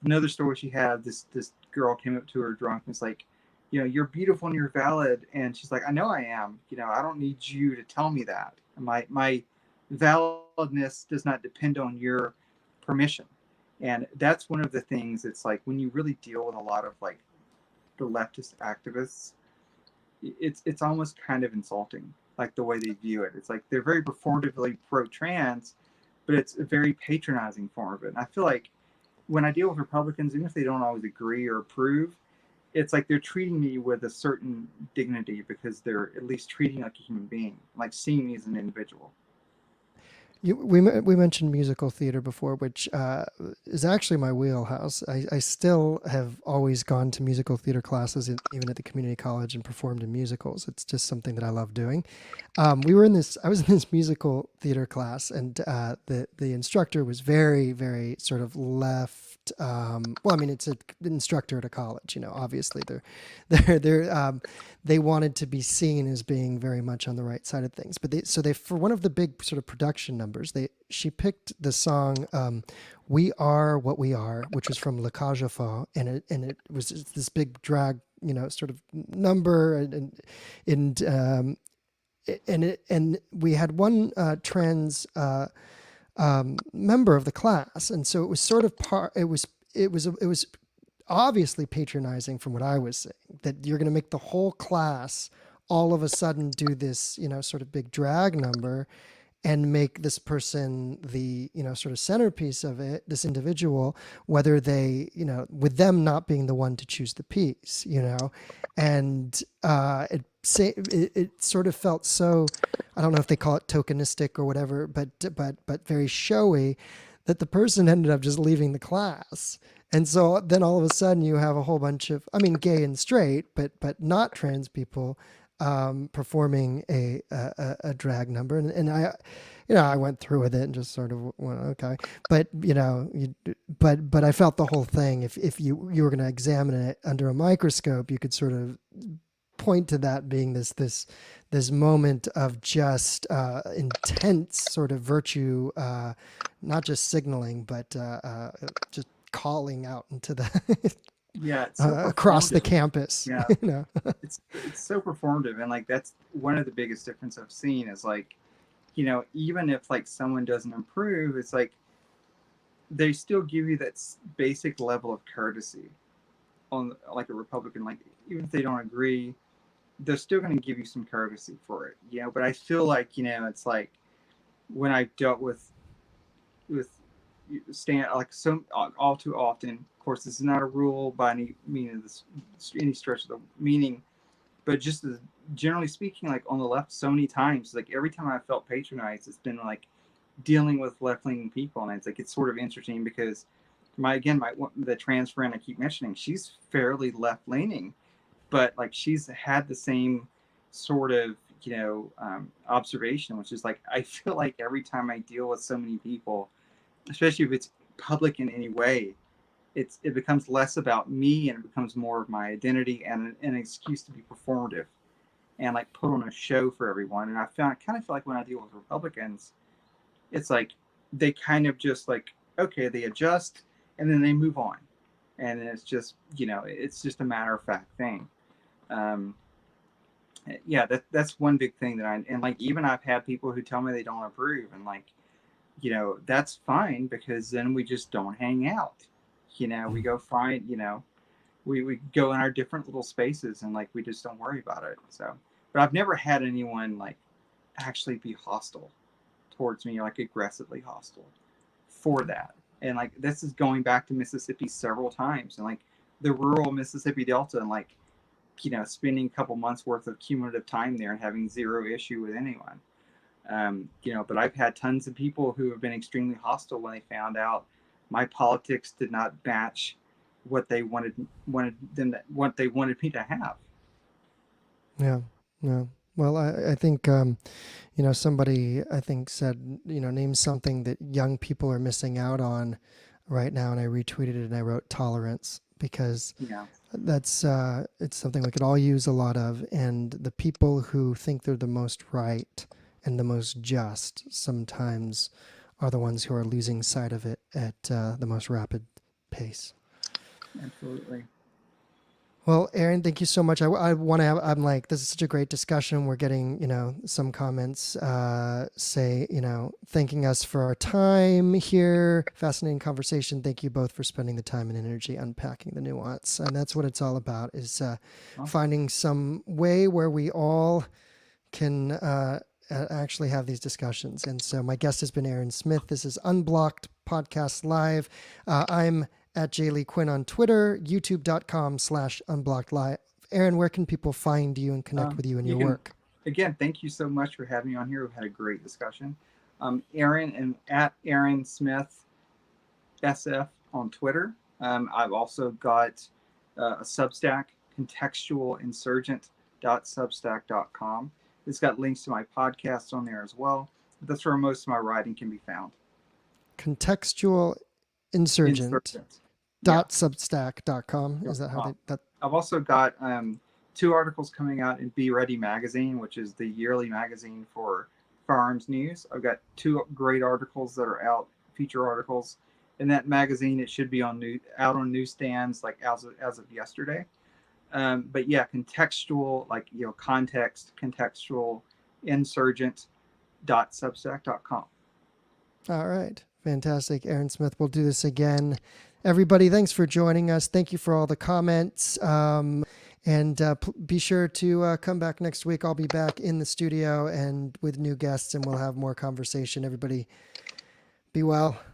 another story. She had this girl came up to her drunk and was like, you're beautiful and you're valid. And she's like, I know I am. I don't need you to tell me that. My validness does not depend on your permission. And that's one of the things. It's like when you really deal with a lot of like the leftist activists, it's almost kind of insulting, like the way they view it. It's like they're very performatively pro-trans, but it's a very patronizing form of it. And I feel like when I deal with Republicans, even if they don't always agree or approve, it's like they're treating me with a certain dignity because they're at least treating like a human being, like seeing me as an individual. We mentioned musical theater before, which is actually my wheelhouse. I still have always gone to musical theater classes, even at the community college, and performed in musicals. It's just something that I love doing. I was in this musical theater class, and the instructor was very, very sort of left. Well, I mean, it's an instructor at a college. Obviously they wanted to be seen as being very much on the right side of things. But they for one of the big sort of production numbers, she picked the song "We Are What We Are," which was from Le Cage aux Folles, and it was this big drag, sort of number, and we had one trans member of the class, and so it was sort of it was obviously patronizing from what I was saying, that you're going to make the whole class all of a sudden do this, sort of big drag number, and make this person the, sort of centerpiece of it, this individual, whether they, with them not being the one to choose the piece, and it sort of felt so, I don't know if they call it tokenistic or whatever, but very showy, that the person ended up just leaving the class. And so then all of a sudden you have a whole bunch of, I mean, gay and straight, but not trans people performing a drag number. And I went through with it and just sort of went, okay. But, but I felt the whole thing, if you were going to examine it under a microscope, you could sort of point to that being this moment of just intense sort of virtue, not just signaling, but just calling out into the Yeah, it's so across the performative. campus. Yeah, it's so performative, and like that's one of the biggest difference I've seen is like, even if like someone doesn't improve, it's like they still give you that basic level of courtesy on like a Republican, like even if they don't agree, they're still going to give you some courtesy for it, But I feel like it's like when I've dealt with stand like so all too often. Of course, this is not a rule by any meaning of this, any stretch of the meaning, but just as, generally speaking, like on the left, so many times, like every time I felt patronized, it's been like dealing with left leaning people, and it's like it's sort of interesting because my the trans friend I keep mentioning, she's fairly left leaning, but like she's had the same sort of observation, which is like I feel like every time I deal with so many people, especially if it's public in any way, it becomes less about me and it becomes more of my identity and an excuse to be performative and like put on a show for everyone. And I kind of feel like when I deal with Republicans, it's like they kind of just like, okay, they adjust and then they move on, and it's just it's just a matter of fact thing. Um, yeah, that's one big thing that I, and like even I've had people who tell me they don't approve, and like that's fine because then we just don't hang out. We go find we go in our different little spaces and like we just don't worry about it. So, but I've never had anyone like actually be hostile towards me, like aggressively hostile for that. And like this is going back to Mississippi several times, and like the rural Mississippi Delta, and like spending a couple months worth of cumulative time there and having zero issue with anyone. But I've had tons of people who have been extremely hostile when they found out my politics did not match what they what they wanted me to have. Yeah. Yeah. Well, I think, somebody I think said, name something that young people are missing out on right now. And I retweeted it and I wrote tolerance because Yeah, that's, it's something we could all use a lot of. And the people who think they're the most right and the most just sometimes are the ones who are losing sight of it at the most rapid pace. absolutely. Well, Erin, thank you so much. I want to have, I'm like, this is such a great discussion. We're getting, some comments say, thanking us for our time here. Fascinating conversation. Thank you both for spending the time and energy unpacking the nuance. And that's what it's all about is finding some way where we all can actually have these discussions. And so my guest has been Erin Smith. This is Unblocked Podcast Live. I'm at J. Lee Quinn on Twitter, youtube.com/unblocked live. Erin, where can people find you and connect with you and your work? Again, thank you so much for having me on here. We've had a great discussion. Erin and at Erin Smith SF on Twitter. I've also got a Substack, contextualinsurgent.substack.com. It's got links to my podcasts on there as well. But that's where most of my writing can be found. Contextual Insurgent. .substack.com. Is that how that? I've also got 2 articles coming out in Be Ready magazine, which is the yearly magazine for firearms news. I've got 2 great articles that are out, feature articles in that magazine. It should be out on newsstands like as of yesterday. But yeah, contextual, like context, contextual insurgent.substack.com. All right. Fantastic. Erin Smith, we'll do this again. Everybody, thanks for joining us. Thank you for all the comments. And be sure to come back next week. I'll be back in the studio and with new guests, and we'll have more conversation. Everybody, be well.